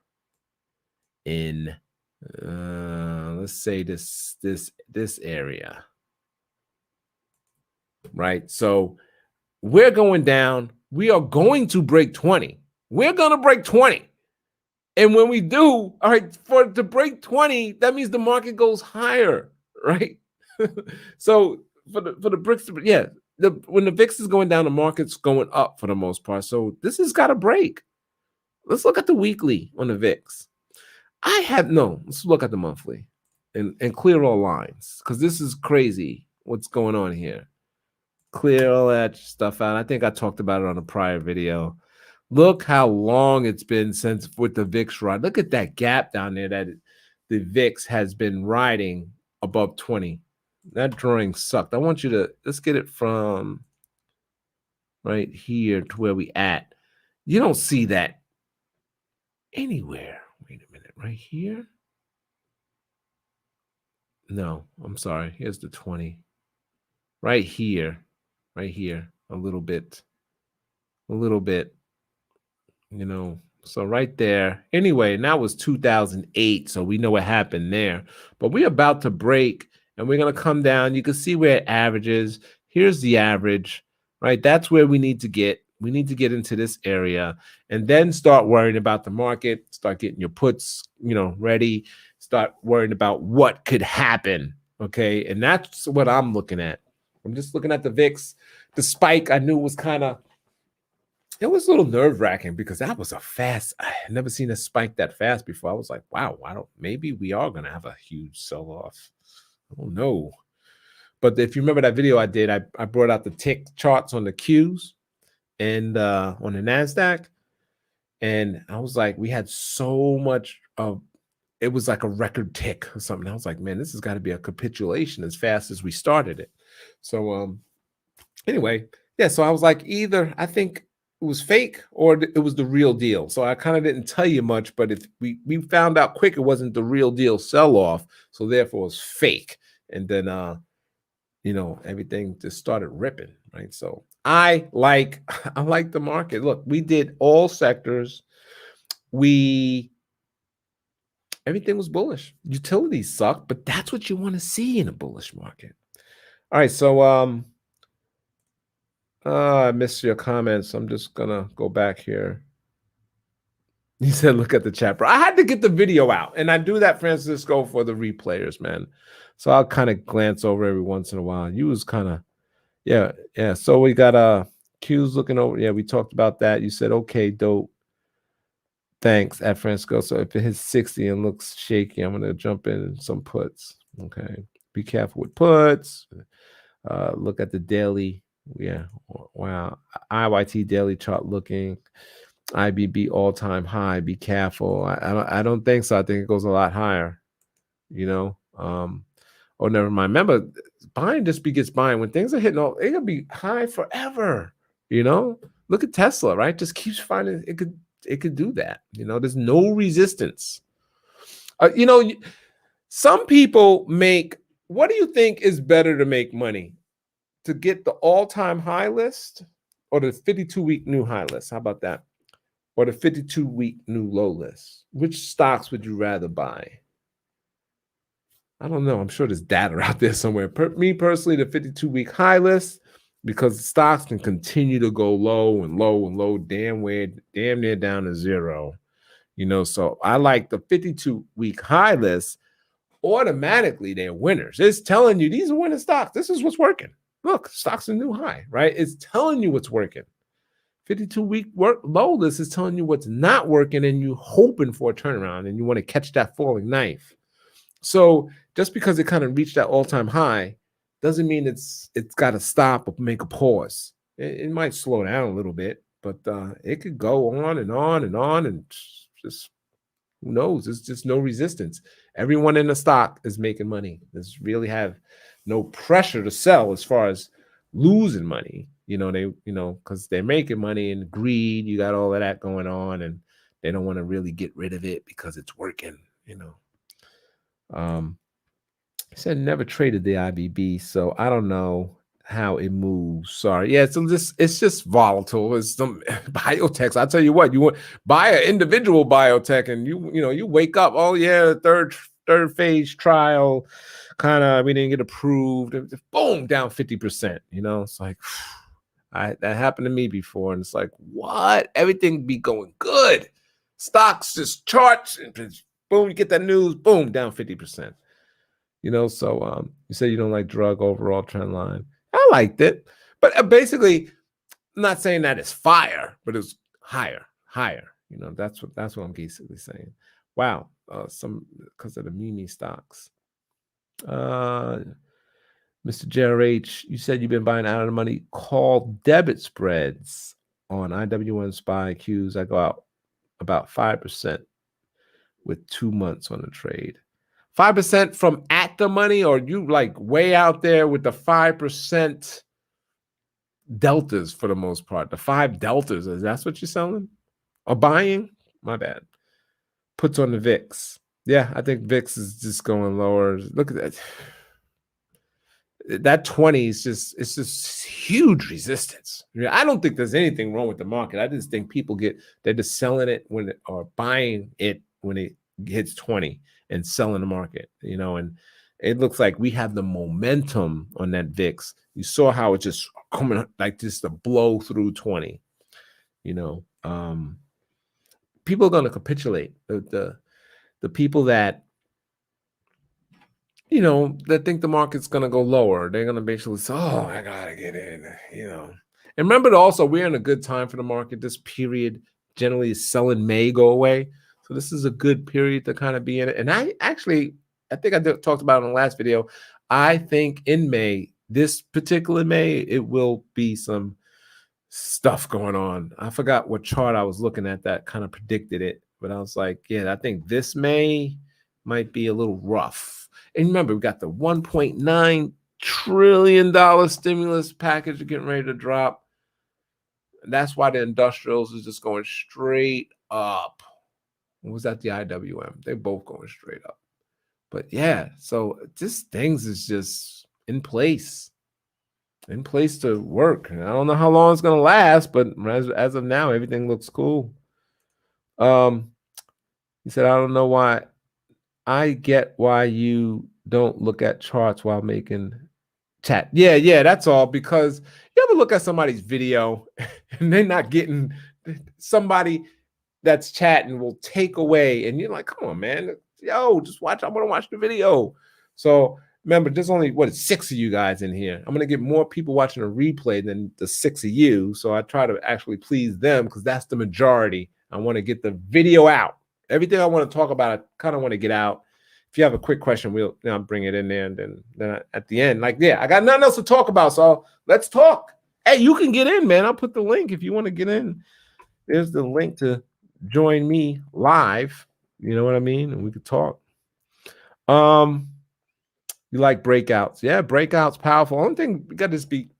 in let's say this area, right? So we're going down. We are going to break 20. We're gonna break 20. And when we do, all right, to break 20, that means the market goes higher, right? So for the bricks, yeah, when the VIX is going down, the market's going up for the most part. So this has got to break. Let's look at the weekly on the VIX. Let's look at the monthly and clear all lines, because this is crazy what's going on here. Clear all that stuff out. I think I talked about it on a prior video. Look how long it's been since with the VIX ride. Look at that gap down there that the VIX has been riding above 20. That drawing sucked. I want you to, let's get it from right here to where we at. You don't see that anywhere. Wait a minute, right here? No, I'm sorry. Here's the 20. Right here, a little bit. So right there. Anyway, and that was 2008. So we know what happened there. But we're about to break and we're going to come down. You can see where it averages. Here's the average, right? That's where we need to get. We need to get into this area and then start worrying about the market, start getting your puts, ready, start worrying about what could happen. Okay. And that's what I'm looking at. I'm just looking at the VIX. The spike I knew was it was a little nerve-wracking because that was I had never seen a spike that fast before. I was like, wow, maybe we are gonna have a huge sell-off. I don't know. But if you remember that video I did, I brought out the tick charts on the Qs and on the NASDAQ. And I was like, we had so much of it was like a record tick or something. I was like, man, this has got to be a capitulation as fast as we started it. So anyway, yeah, so I was like, either I think it was fake or it was the real deal. So I kind of didn't tell you much, but we found out quick it wasn't the real deal sell-off, so therefore it was fake. And then everything just started ripping, right? So I like the market. Look, we did all sectors. Everything was bullish. Utilities suck, but that's what you want to see in a bullish market. All right, so I missed your comments. I'm just gonna go back here. He said, look at the chat, bro. I had to get the video out. And I do that, Francisco, for the replayers, man. So I'll kind of glance over every once in a while. You was kind of, yeah. So we got Q's looking over. Yeah, we talked about that. You said, okay, dope. Thanks at Francisco. So if it hits 60 and looks shaky, I'm gonna jump in some puts. Okay. Be careful with puts. Look at the daily. Yeah. Wow. IYT daily chart looking. IBB all-time high. Be careful. I don't think so. I think it goes a lot higher. Oh, never mind. Remember, buying just begets buying. When things are hitting it could be high forever. Look at Tesla, right? Just keeps finding it could do that. There's no resistance. Some people make. What do you think is better to make money? To get the all-time high list or the 52-week new high list? How about that? Or the 52-week new low list? Which stocks would you rather buy? I don't know. I'm sure there's data out there somewhere. Me personally, the 52-week high list, because stocks can continue to go low and low and low, damn near down to zero. So I like the 52-week high list. Automatically, they're winners. It's telling you these are winning stocks. This is what's working. Look, stock's a new high, right? It's telling you what's working. 52-week low list is telling you what's not working, and you're hoping for a turnaround, and you want to catch that falling knife. So just because it kind of reached that all-time high doesn't mean it's got to stop or make a pause. It might slow down a little bit, but it could go on and on and on, and just who knows? There's just no resistance. Everyone in the stock is making money. There's really have no pressure to sell as far as losing money. Because they're making money, and greed, you got all of that going on, and they don't want to really get rid of it because it's working. He said never traded the IBB, so I don't know how it moves. Sorry. Yeah, so it's just volatile. It's some biotechs. I'll tell you what, you want buy an individual biotech, and you wake up, oh yeah, third phase trial, kind of we didn't get approved. Boom, down 50%. It's like that happened to me before, and it's like, what? Everything be going good. Stocks just charts, and boom, you get that news, boom, down 50%. So you said you don't like drug overall trend line. I liked it, but basically, I'm not saying that it's fire, but it's higher. That's what I'm basically saying. Wow, some because of the meme stocks. Mr. JRH, you said you've been buying out of the money call debit spreads on IWN SPY Qs. I go out about 5% with 2 months on the trade. 5% from at the money, or you like way out there with the 5% deltas for the most part? The 5 deltas, is that what you're selling or buying? My bad. Puts on the VIX. Yeah, I think VIX is just going lower. Look at that. that 20 is it's just huge resistance. I don't think there's anything wrong with the market. I just think people they're just selling it or buying it when it hits 20 and selling the market, and it looks like we have the momentum on that VIX. You saw how it just coming like just a blow through 20, people are going to capitulate. The people that that think the market's going to go lower, they're going to basically say, oh, I got to get in, And remember also, we're in a good time for the market. This period generally is selling may go away. So this is a good period to kind of be in it. And I think I talked about in the last video. I think in May, this particular May, it will be some stuff going on. I forgot what chart I was looking at that kind of predicted it. But I was like, yeah, I think this May might be a little rough. And remember, we got the $1.9 trillion stimulus package getting ready to drop. That's why the industrials is just going straight up. What was that? The IWM. They're both going straight up. But yeah, so this things is just in place to work. And I don't know how long it's going to last, but as of now, everything looks cool. He said, I don't know why. I get why you don't look at charts while making chat. Yeah, that's all. Because you ever look at somebody's video and they're not getting somebody that's chatting will take away, and you're like, come on, man. Yo, just watch. I want to watch the video. So remember, there's only 6 of you guys in here. I'm gonna get more people watching a replay than the 6 of you. So I try to actually please them because that's the majority. I want to get the video out. Everything I want to talk about, I kind of want to get out. If you have a quick question, I'll bring it in there, and then at the end, I got nothing else to talk about, so let's talk. Hey, you can get in, man. I'll put the link if you want to get in. There's the link to join me live. You know what I mean? And we could talk. You like breakouts? Yeah, breakouts powerful. Only thing we got to be.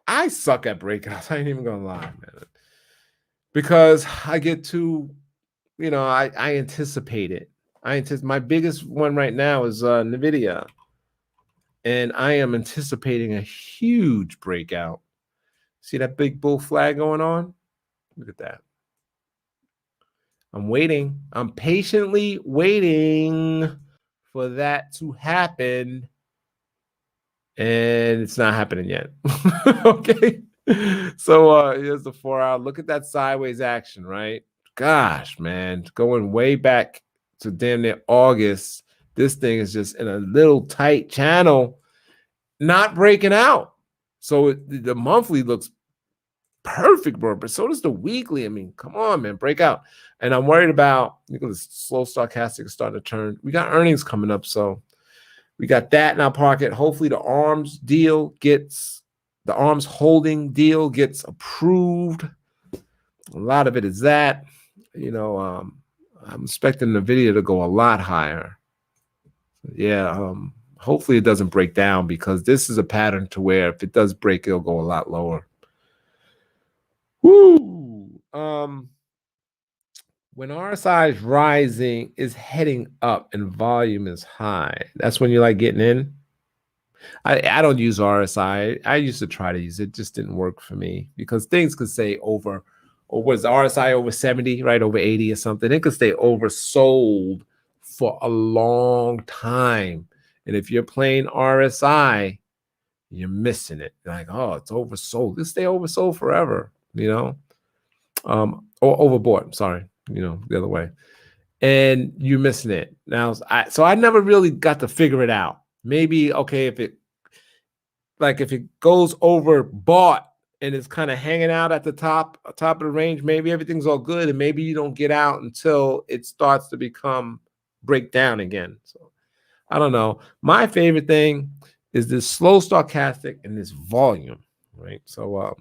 I suck at breakouts. I ain't even gonna lie, man, because I get too. I anticipate it. My biggest one right now is NVIDIA. And I am anticipating a huge breakout. See that big bull flag going on? Look at that. I'm waiting. I'm patiently waiting for that to happen. And it's not happening yet. Okay. So here's the 4-hour. Look at that sideways action, right? Gosh, man, going way back to damn near August. This thing is just in a little tight channel, not breaking out. So the monthly looks perfect, bro. But so does the weekly. I mean, come on, man, break out. And I'm worried about, the slow stochastic is starting to turn. We got earnings coming up, so we got that in our pocket. Hopefully the arms holding deal gets approved. A lot of it is that. I'm expecting the video to go a lot higher. Yeah, hopefully it doesn't break down, because this is a pattern to where if it does break, it'll go a lot lower. Woo! When RSI is rising, is heading up and volume is high, that's when you like getting in. I don't use RSI. I used to try to use it. Just didn't work for me, because things could say over, or was RSI over 70, right? Over 80 or something. It could stay oversold for a long time. And if you're playing RSI, you're missing it. Like, oh, it's oversold. It'll stay oversold forever, or overbought. I'm sorry, the other way. And you're missing it. Now, so I never really got to figure it out. Maybe, okay, if it goes overbought and it's kind of hanging out at the top of the range, maybe everything's all good, and maybe you don't get out until it starts to break down again. So I don't know. My favorite thing is this slow stochastic and this volume, right? So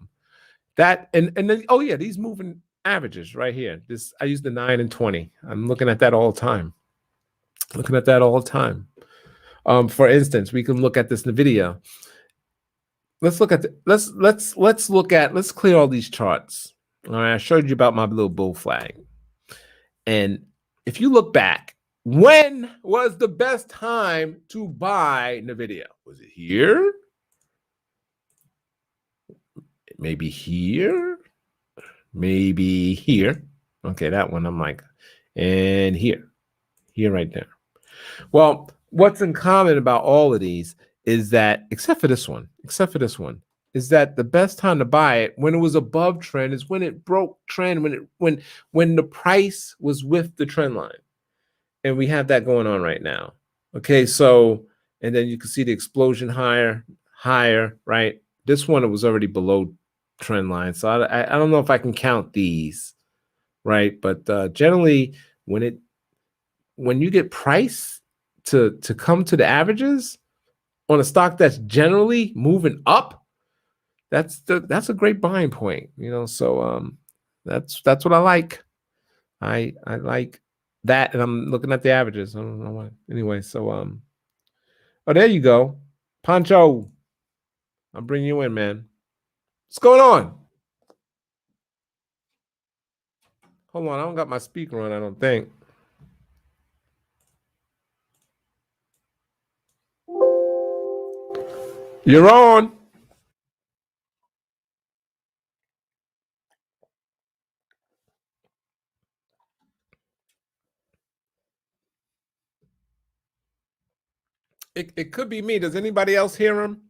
that and then these moving averages right here. I use the 9 and 20. I'm looking at that all the time. For instance, we can look at this NVIDIA. Let's clear all these charts. All right, I showed you about my little bull flag. And if you look back, when was the best time to buy NVIDIA? Was it here? maybe here, maybe here. Okay, that one I'm like, and here right there. Well, what's in common about all of these is that, except for this one, is that the best time to buy it when it was above trend is when it broke trend, when the price was with the trend line. And we have that going on right now. Okay, so, and then you can see the explosion higher, right? This one, it was already below trend line. So I don't know if I can count these, right? But generally, when you get price to come to the averages on a stock that's generally moving up, that's a great buying point, you know. So that's what I like. I like that, and I'm looking at the averages. I don't know why. Anyway, so oh, there you go, Pancho. I'll bring you in, man. What's going on? Hold on, I don't got my speaker on, I don't think. You're on. It could be me. Does anybody else hear him?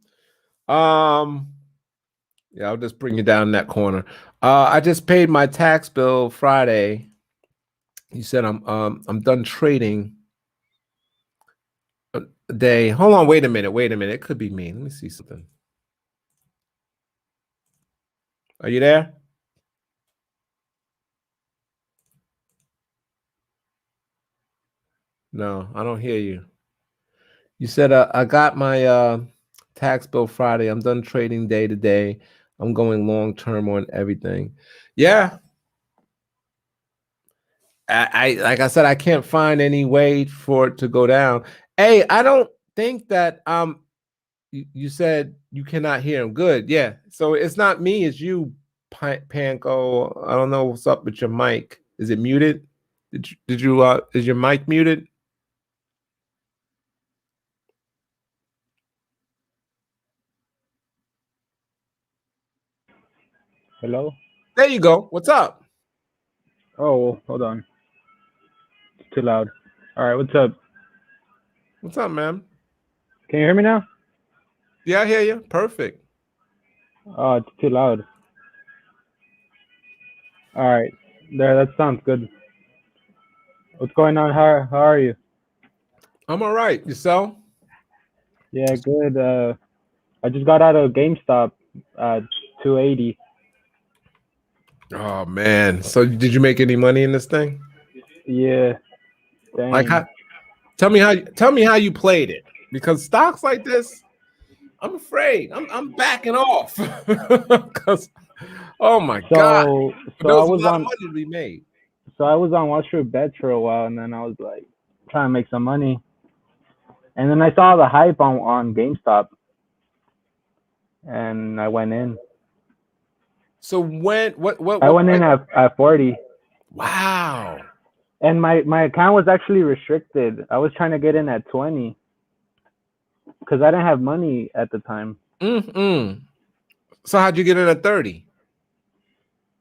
Yeah, I'll just bring you down in that corner. I just paid my tax bill Friday. You said I'm done trading a day. Hold on, wait a minute. It could be me. Let me see something. Are you there? No, I don't hear you. You said I got my tax bill Friday. I'm done trading day to day. I'm going long term on everything. Yeah. I like I said, I can't find any way for it to go down. Hey, I don't think that you said you cannot hear him. Good. Yeah. So it's not me, it's you, Panko. I don't know what's up with your mic. Is it muted? Did you is your mic muted? Hello? There you go. What's up? Oh, hold on. It's too loud. All right, what's up? What's up, man? Can you hear me now? Yeah, I hear you. Perfect. Oh, it's too loud. All right. There, that sounds good. What's going on? How are you? I'm all right. Yourself? Yeah, good. I just got out of GameStop at 280. Oh man. So did you make any money in this thing? Yeah, Like dang. how tell me how you played it. Because stocks like this, I'm afraid. I'm backing off. Because oh my God. But So there I was a was lot of on money to be made. so I was on Watch for Bets for a while, and then I was like trying to make some money, and then I saw the hype on GameStop, and I went in. So what I went in price? at 40. Wow. And my account was actually restricted. I was trying to get in at 20 because I didn't have money at the time. Mm-mm. So how'd you get in at 30?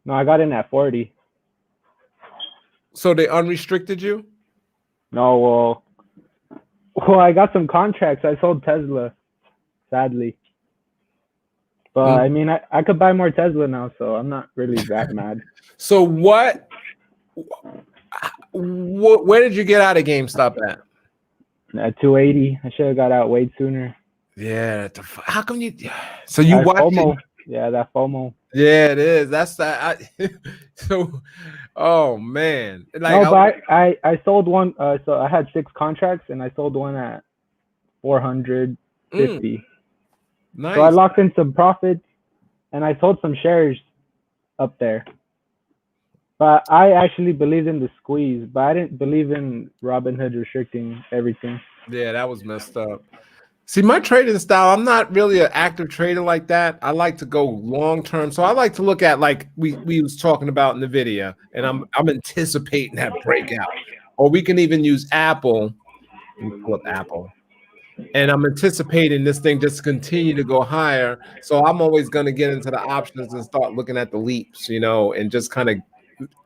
No, I got in at 40. So they unrestricted you? No, well, I got some contracts. I sold Tesla, sadly. But I mean, I could buy more Tesla now, so I'm not really that mad. So where did you get out of GameStop at? At 280, I should have got out way sooner. Yeah. How come you? So you watched FOMO. it? Yeah, that FOMO. Yeah, it is. That's that. So, oh man, like No, but I sold one. So I had 6 contracts, and I sold one at 450. So I nice. locked in some profits, and I sold some shares up there. But I actually believed in the squeeze, but I didn't believe in Robinhood restricting everything. Yeah, that was messed up. See, my trading style, I'm not really an active trader like that. I like to go long term. So I like to look at like we was talking about in the video, and I'm anticipating that breakout. Or we can even use Apple. Let me pull up Apple. and I'm anticipating this thing just continue to go higher. So I'm always going to get into the options and start looking at the leaps, and just kind of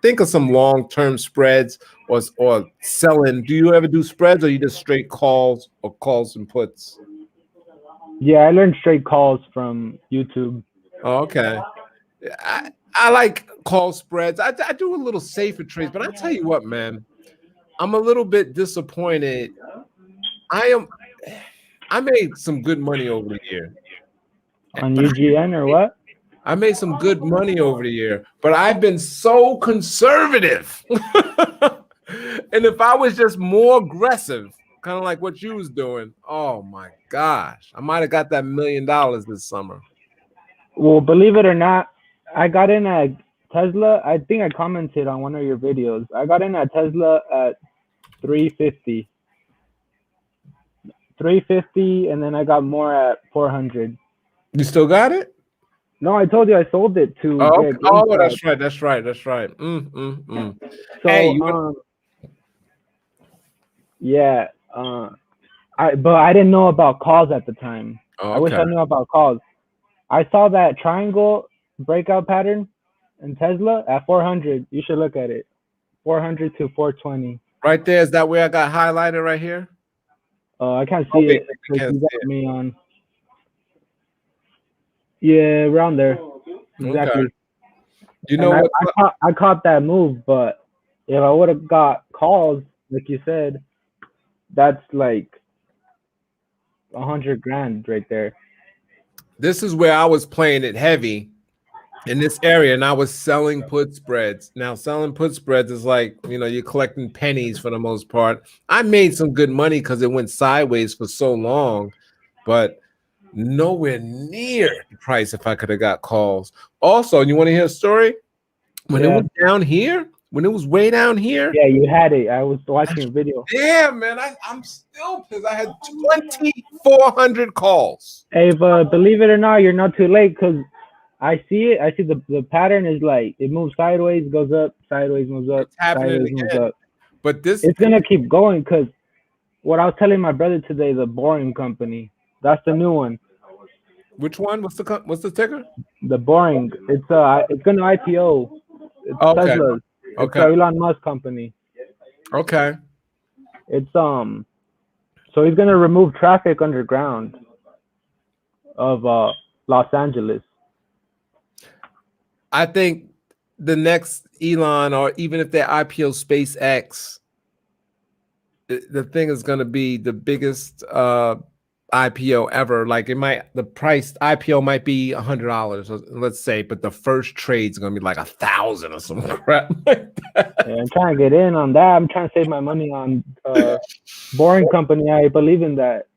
think of some long-term spreads or selling. Do you ever do spreads, or you just straight calls or calls and puts? Yeah, I learned straight calls from YouTube. Oh, okay. I like call spreads. I do a little safer trades, but I tell you what, man, I'm a little bit disappointed. I made some good money over the year. On UGN or what? I made some good money over the year, but I've been so conservative. And if I was just more aggressive, kind of like what you was doing, oh my gosh, I might have got that $1 million this summer. Well, believe it or not, I got in at Tesla. I think I commented on one of your videos. I got in at Tesla at 350. 350, and then I got more at 400. You still got it? No, I told you I sold it to Oh, get that's right. That's right. That's right. So, Hey, yeah, but I didn't know about calls at the time. Oh, I wish I okay. knew about calls. I saw that triangle breakout pattern in Tesla at 400. You should look at it. 400 to 420. Right there. Is that where I got highlighted right here? I can't see it because you got me on. Yeah, around there. Exactly. Okay. You know what? I caught that move, but if I would have got calls, like you said, that's like 100 grand right there. This is where I was playing it heavy in this area, and I was selling put spreads. Now, selling put spreads is like, you're collecting pennies for the most part. I made some good money because it went sideways for so long, but nowhere near the price if I could have got calls. Also, you want to hear a story? When it was down here, when it was way down here. Yeah, you had it. I was watching a video. Yeah, man, I'm still pissed. I had 2,400 calls. Hey, but believe it or not, you're not too late because I see it. I see the pattern is like it moves sideways, goes up, sideways, moves up, sideways, moves up. But it's gonna keep going because what I was telling my brother today, the Boring Company, that's the new one. Which one? What's the ticker? The Boring. It's gonna IPO. It's Tesla. Okay. It's Elon Musk company. Okay. It's so he's gonna remove traffic underground of Los Angeles. I think the next Elon, or even if they IPO SpaceX, the thing is going to be the biggest IPO ever. Like the price IPO might be $100, let's say, but the first trade's going to be like 1,000 or some crap like that. Yeah, I'm trying to get in on that. I'm trying to save my money on Boring Company. I believe in that.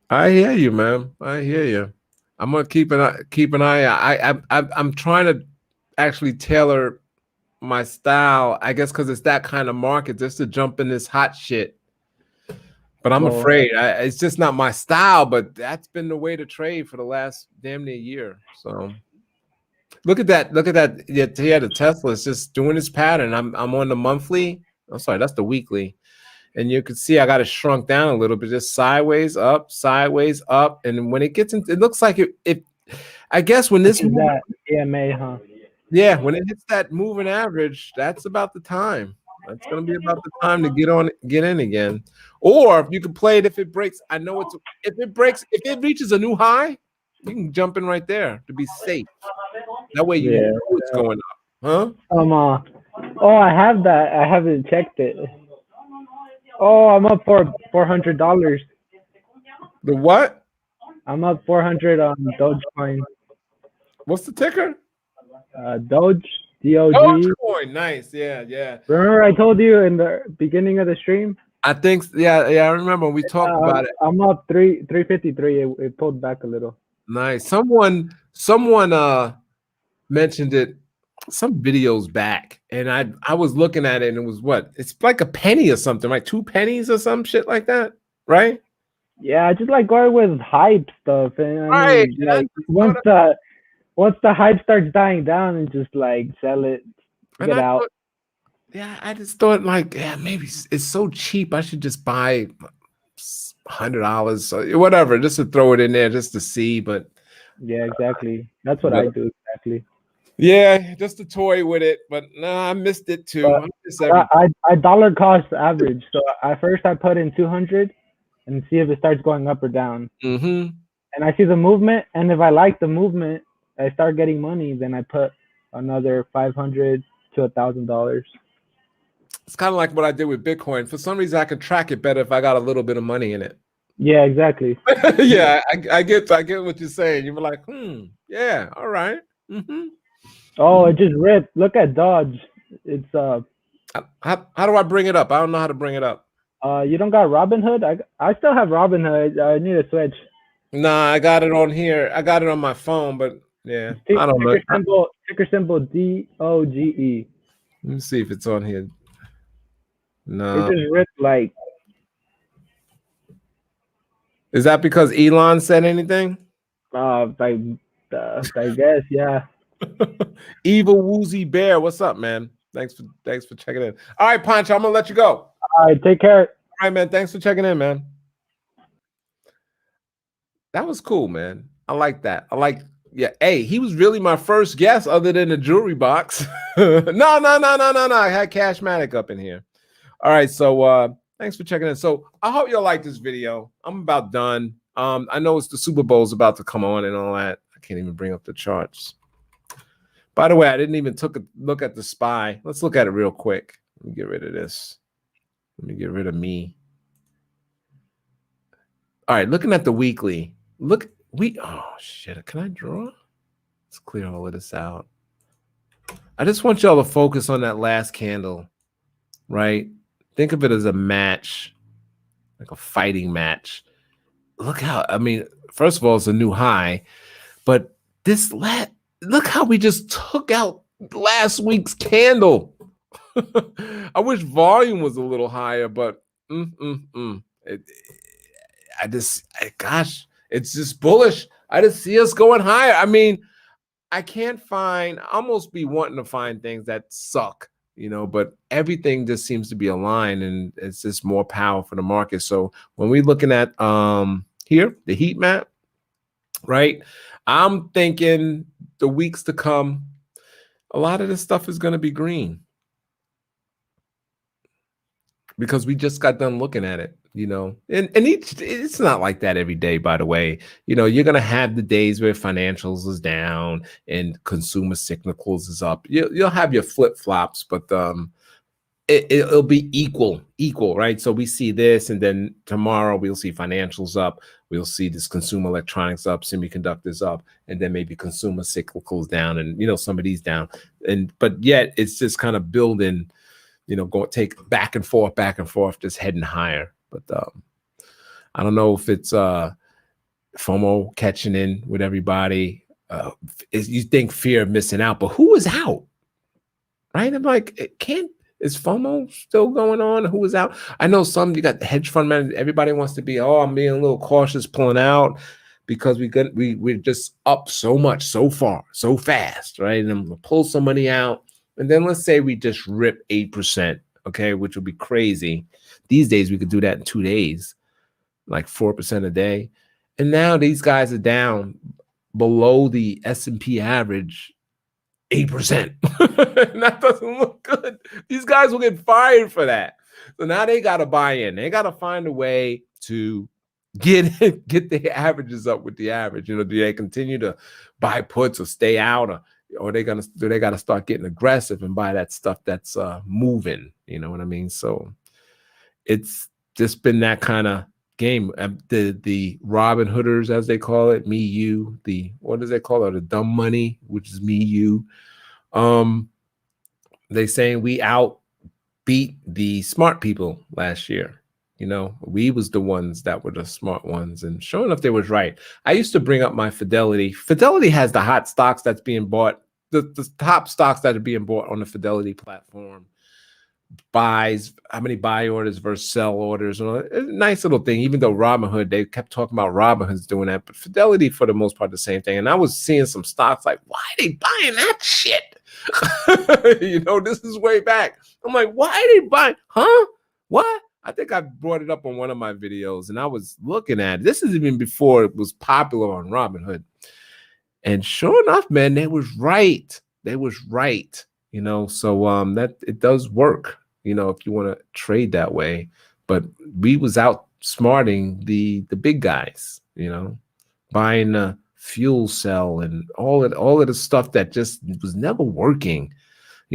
I hear you, man. I hear you. I'm gonna keep an eye. I'm trying to actually tailor my style, I guess, because it's that kind of market, just to jump in this hot shit. But I'm afraid it's just not my style. But that's been the way to trade for the last damn near year. So look at that. Look at that. Yeah, the Tesla is just doing its pattern. I'm on the monthly. I'm sorry, that's the weekly. And you can see I got it shrunk down a little bit, just sideways up. And when it gets into, it looks like it I guess when this that EMA, huh? Yeah, when it hits that moving average, that's about the time. That's gonna be about the time to get in again. Or you can play it if it breaks. I know if it reaches a new high, you can jump in right there to be safe. That way you know it's going up, huh? I have that. I haven't checked it. Oh, I'm up for $400. The what? I'm up 400 on Dogecoin. What's the ticker? Doge, DOG. Dogecoin, nice. Yeah. Remember I told you in the beginning of the stream? I think, yeah, I remember we talked about it. I'm up 353. It pulled back a little. Nice. Someone mentioned it some videos back, and I was looking at it, and it was what? It's like a penny or something, like 2 pennies or some shit like that, right? Yeah, I just like going with hype stuff, and I mean, like once the hype starts dying down, and just like sell it, get out. I just thought like, maybe it's so cheap, I should just buy $100, so whatever, just to throw it in there just to see. But Yeah, exactly. That's what I do exactly. yeah, just a toy with it. But no, I missed it too. But I miss everything. I dollar cost average. So at first I put in 200 and see if it starts going up or down. Mm-hmm. And I see the movement, and if I like the movement, I start getting money. Then I put another $500 to $1,000. It's kind of like what I did with Bitcoin. For some reason, I can track it better if I got a little bit of money in it. Yeah, exactly. Yeah, I get what you're saying. You were like, yeah, all right. Mm-hmm. Oh, it just ripped. Look at Dodge. It's How do I bring it up? I don't know how to bring it up. you don't got Robinhood? I still have Robinhood. I need to switch. Nah, I got it on here. I got it on my phone, but yeah, I don't know. Ticker symbol DOGE. Let me see if it's on here. It No. just ripped like. Is that because Elon said anything? I guess, yeah. Evil Woozy Bear, what's up, man? Thanks for checking in. All right, Pancho, I'm gonna let you go. All right, take care. All right, man. Thanks for checking in, man. That was cool, man. I like that. Yeah. Hey, he was really my first guest other than the jewelry box. No. I had Cashmatic up in here. All right, so thanks for checking in. So I hope you'll like this video. I'm about done. I know it's the Super Bowl's about to come on and all that. I can't even bring up the charts. By the way, I didn't even took a look at the SPY. Let's look at it real quick. Let me get rid of this. Let me get rid of me. All right, looking at the weekly. Oh shit, can I draw? Let's clear all of this out. I just want y'all to focus on that last candle, right? Think of it as a match, like a fighting match. Look how, I mean, first of all, it's a new high, but look how we just took out last week's candle. I wish volume was a little higher, but gosh, it's just bullish. I just see us going higher. I mean, I can't almost be wanting to find things that suck, but everything just seems to be aligned, and it's just more power for the market. So when we're looking at here, the heat map, right? I'm thinking the weeks to come, a lot of this stuff is going to be green because we just got done looking at it, and it's not like that every day, by the way. You're going to have the days where financials is down and consumer cyclicals is up. You'll have your flip-flops, but it'll be equal, right? So we see this, and then tomorrow we'll see financials up. We'll see this consumer electronics up, semiconductors up, and then maybe consumer cyclicals down, and some of these down. But yet it's just kind of building, go take back and forth, just heading higher. But I don't know if it's FOMO catching in with everybody. You think fear of missing out, but who is out? Right? I'm like, is FOMO still going on? Who is out? I know you got the hedge fund managers. Everybody wants to be, I'm being a little cautious pulling out because we're just up so much, so far, so fast, right? And I'm gonna pull some money out. And then let's say we just rip 8%, okay, which would be crazy. These days we could do that in 2 days, like 4% a day. And now these guys are down below the S&P average 8%. And that doesn't look good. These guys will get fired for that. So now they got to buy in. They got to find a way to get the averages up with the average. Do they continue to buy puts or stay out, or they got to start getting aggressive and buy that stuff that's moving? You know what I mean? So it's just been that kind of game. The Robin Hooders, as they call it, me, you, what does they call it? The dumb money, which is me, you. They saying we outbeat the smart people last year. We was the ones that were the smart ones, and sure enough, they was right. I used to bring up my Fidelity. Fidelity has the hot stocks that's being bought, the top stocks that are being bought on the Fidelity platform. Buys, how many buy orders versus sell orders, and a nice little thing. Even though Robinhood, they kept talking about Robinhood's doing that, but Fidelity for the most part the same thing. And I was seeing some stocks like, why are they buying that shit? This is way back. I'm like, why are they buying? Huh? What? I think I brought it up on one of my videos, and I was looking at it. This is even before it was popular on Robinhood. And sure enough, man, they was right. They was right. So that it does work, if you want to trade that way. But we was outsmarting the big guys, buying a fuel cell and all of the stuff that just was never working.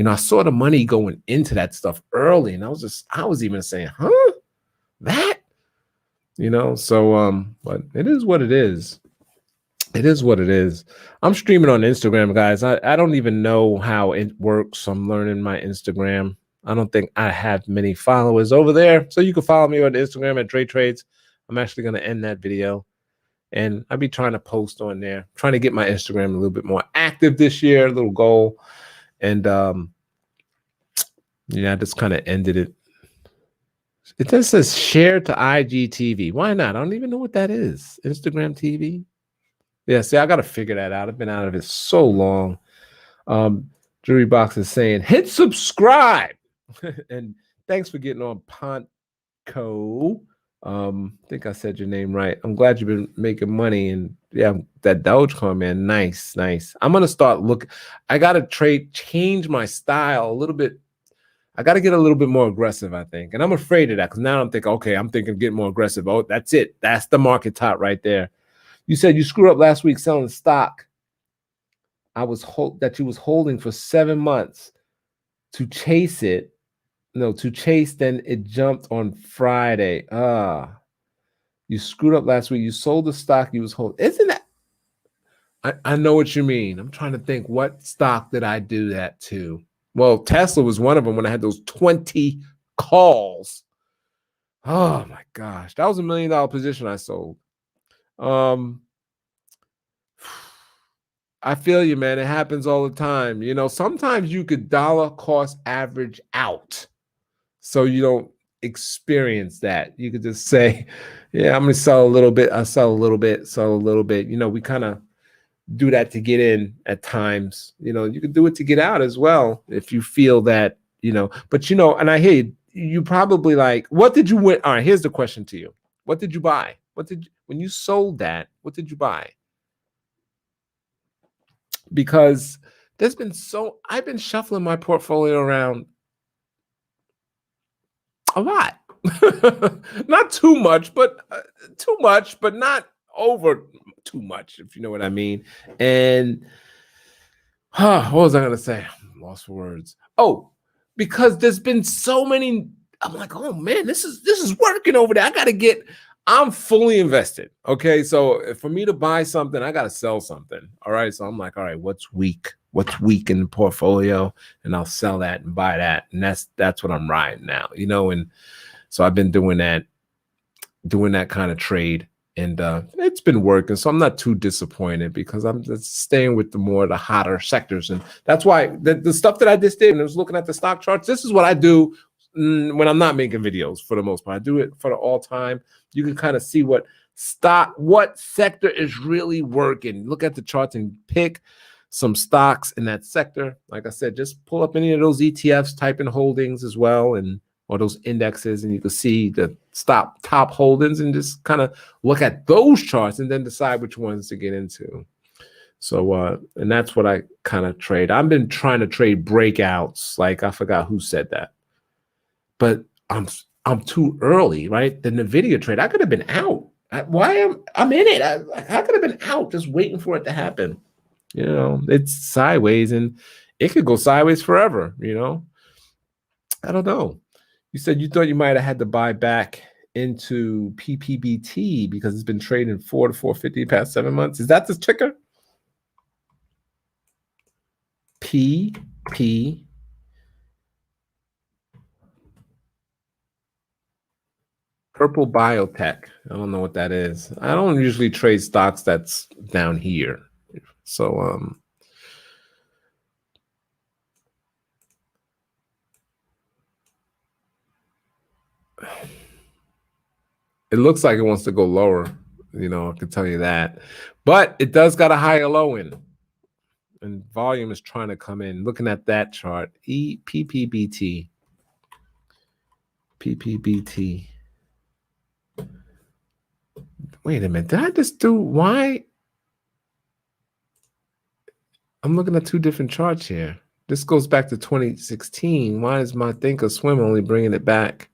I saw the money going into that stuff early, and I was even saying, huh? That? But it is what it is. It is what it is. I'm streaming on Instagram, guys. I don't even know how it works. I'm learning my Instagram. I don't think I have many followers over there. So you can follow me on Instagram at Dre Trades. I'm actually going to end that video. And I'll be trying to post on there, trying to get my Instagram a little bit more active this year, a little goal. And yeah, I just kind of ended it. It just says share to IGTV. Why not? I don't even know what that is. Instagram TV. Yeah, see, I got to figure that out. I've been out of it so long. Jury Box is saying, hit subscribe. And thanks for getting on, Ponco. I think I said your name right. I'm glad you've been making money. And yeah, that Dogecoin, man, nice. I'm going to start looking. I got to change my style a little bit. I got to get a little bit more aggressive, I think. And I'm afraid of that because now I'm thinking, okay, I'm thinking of getting more aggressive. Oh, that's it. That's the market top right there. You said you screwed up last week selling stock. That you was holding for 7 months to chase it. No, to chase, then it jumped on Friday. You screwed up last week. You sold the stock you was holding. Isn't that? I know what you mean. I'm trying to think, what stock did I do that to? Well, Tesla was one of them when I had those 20 calls. Oh my gosh. That was $1 million position I sold. I feel you, man. It happens all the time. Sometimes you could dollar cost average out so you don't experience that. You could just say, yeah, I'm going to sell a little bit. I'll sell a little bit, sell a little bit. We kind of do that to get in at times. You can do it to get out as well if you feel that, but and I hear you probably like, what did you win? All right, here's the question to you. What did you buy? When you sold that, what did you buy? Because I've been shuffling my portfolio around a lot. Not too much, but not over too much, if you know what I mean. And what was I gonna say? I'm lost for words. Oh, because there's been so many. I'm like, oh man, this is working over there. I'm fully invested. Okay. So for me to buy something, I got to sell something. All right. So I'm like, all right, what's weak? What's weak in the portfolio? And I'll sell that and buy that. And that's what I'm riding now, and so I've been doing that kind of trade. And it's been working. So I'm not too disappointed because I'm just staying with the hotter sectors. And that's why the stuff that I just did, and I was looking at the stock charts, this is what I do when I'm not making videos for the most part. I do it for the all time. You can kind of see what sector is really working. Look at the charts and pick some stocks in that sector. Like I said, just pull up any of those ETFs, type in holdings as well, or those indexes, and you can see the top holdings and just kind of look at those charts and then decide which ones to get into. So, and that's what I kind of trade. I've been trying to trade breakouts. Like I forgot who said that. But I'm too early, right? The NVIDIA trade, I could have been out. I'm in it. I could have been out just waiting for it to happen. It's sideways and it could go sideways forever, I don't know. You said you thought you might have had to buy back into PPBT because it's been trading 4 to 450 past 7 months. Is that the ticker? PP. Purple Biotech. I don't know what that is. I don't usually trade stocks that's down here. So, it looks like it wants to go lower. I can tell you that. But it does got a higher low in. And volume is trying to come in. Looking at that chart, PPBT. PPBT. Wait a minute. Did I just do why? I'm looking at two different charts here. This goes back to 2016. Why is my Thinkorswim only bringing it back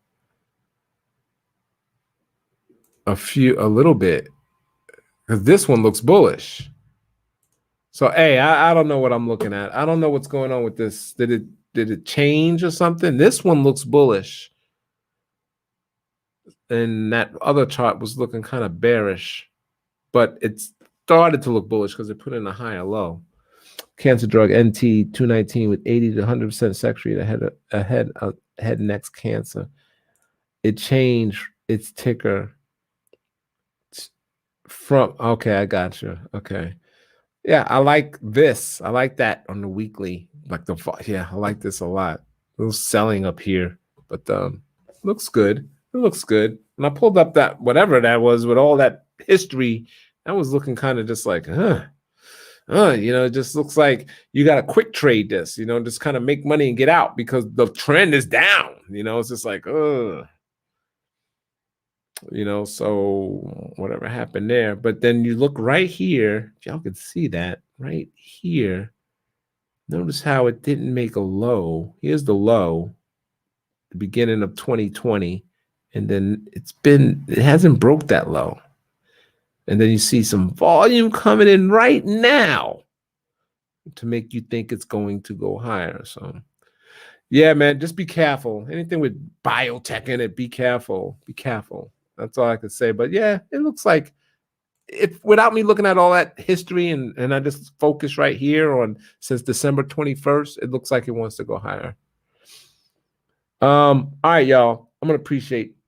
a little bit? Because this one looks bullish. So, hey, I don't know what I'm looking at. I don't know what's going on with this. Did it change or something? This one looks bullish. And that other chart was looking kind of bearish. But it started to look bullish because it put in a higher low. Cancer drug NT 219 with 80 to 100% sex rate ahead of head and neck cancer. It changed its ticker from, okay, I got you. Okay. Yeah, I like this. I like that on the weekly. I like this a lot. A little selling up here, but looks good. It looks good. And I pulled up that whatever that was with all that history. That was looking kind of just like, it just looks like you got to quick trade this, just kind of make money and get out because the trend is down. It's just like, so whatever happened there. But then you look right here, y'all can see that right here. Notice how it didn't make a low. Here's the low, the beginning of 2020. And then it hasn't broke that low. And then you see some volume coming in right now to make you think it's going to go higher. So, yeah, man, just be careful. Anything with biotech in it, be careful. Be careful. That's all I could say. But, yeah, it looks like without me looking at all that history and I just focus right here on since December 21st, it looks like it wants to go higher. All right, y'all. I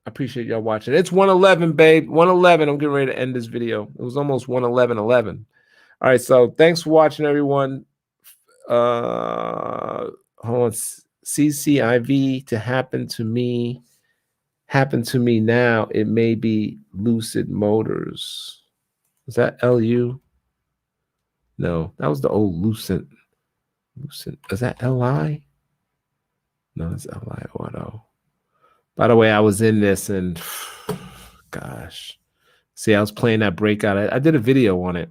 appreciate y'all watching. It's 1:11, babe. 1:11. I'm getting ready to end this video. It was almost 1:11. All right, so thanks for watching, everyone. Hold on. CCIV to happen to me now. It may be Lucid Motors. Is that LU? No, that was the old Lucent. Is that LI? No, it's LI Auto. By the way, I was in this and gosh, see, I was playing that breakout. I did a video on it.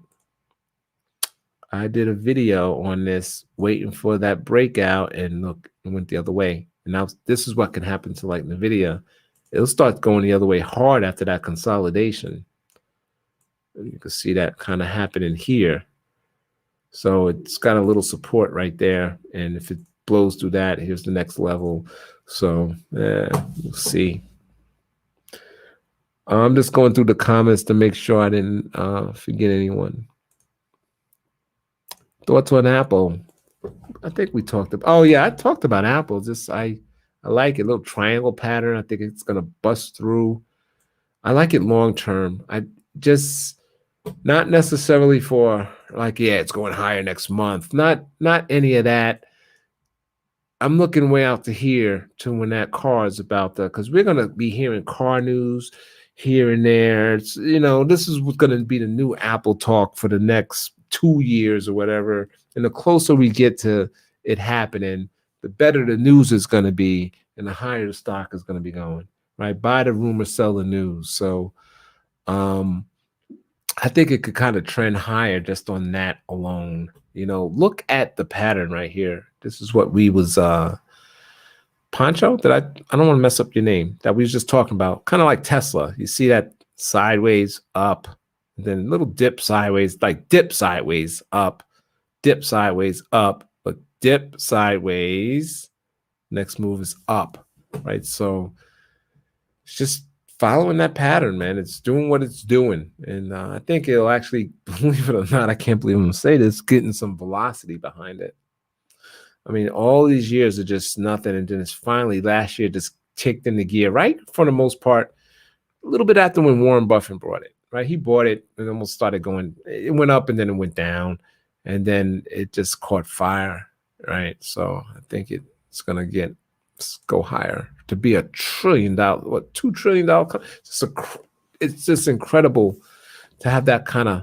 I did a video on this, waiting for that breakout, and look, it went the other way. And now this is what can happen to like NVIDIA. It'll start going the other way hard after that consolidation. You can see that kind of happening here. So it's got a little support right there. And if it blows through that, here's the next level. So we'll see. I'm just going through the comments to make sure I didn't forget anyone. Thoughts on Apple? I think we talked about. Oh yeah, I talked about Apple. Just I like it. Little triangle pattern. I think it's gonna bust through. I like it long term. I just not necessarily for like, yeah, it's going higher next month. Not any of that. I'm looking way out to here to when that car is about to, because we're gonna be hearing car news here and there. It's, this is what's gonna be the new Apple talk for the next 2 years or whatever. And the closer we get to it happening, the better the news is gonna be, and the higher the stock is gonna be going. Right? Buy the rumor, sell the news. So, I think it could kind of trend higher just on that alone. Look at the pattern right here. This is what we was Pancho. I don't want to mess up your name. That we was just talking about. Kind of like Tesla. You see that sideways up, and then a little dip sideways, like dip sideways up, but dip sideways. Next move is up, right? So it's just following that pattern, man. It's doing what it's doing. And I think it'll actually, believe it or not, I can't believe I'm going to say this, getting some velocity behind it. I mean, all these years are just nothing. And then it's finally last year just kicked into gear, right? For the most part, a little bit after when Warren Buffett bought it, right? He bought it and almost started going, it went up and then it went down. And then it just caught fire, right? So I think it's going to go higher to be $1 trillion, what, $2 trillion. It's just incredible to have that kind of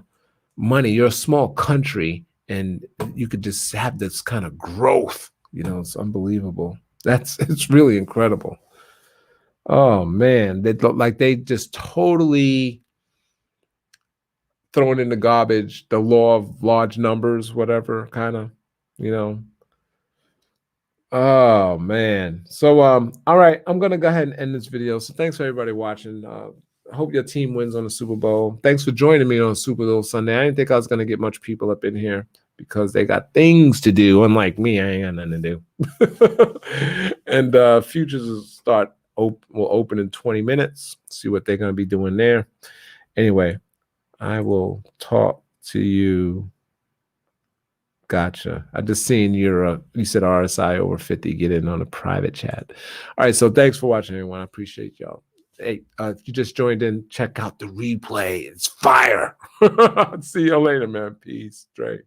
money. You're a small country and you could just have this kind of growth. It's unbelievable. It's really incredible. Oh man, they look like they just totally throwing in the garbage the law of large numbers, whatever kind of, you know. Oh man. So all right, I'm gonna go ahead and end this video. So thanks for everybody watching. I hope your team wins on the Super Bowl. Thanks for joining me on Super Bowl Sunday. I didn't think I was gonna get much people up in here because they got things to do. Unlike me, I ain't got nothing to do. And futures will open in 20 minutes. See what they're gonna be doing there. Anyway, I will talk to you. Gotcha. I just seen you said RSI over 50. Get in on a private chat. All right. So thanks for watching, everyone. I appreciate y'all. Hey, if you just joined in, check out the replay. It's fire. See you later, man. Peace. Dre.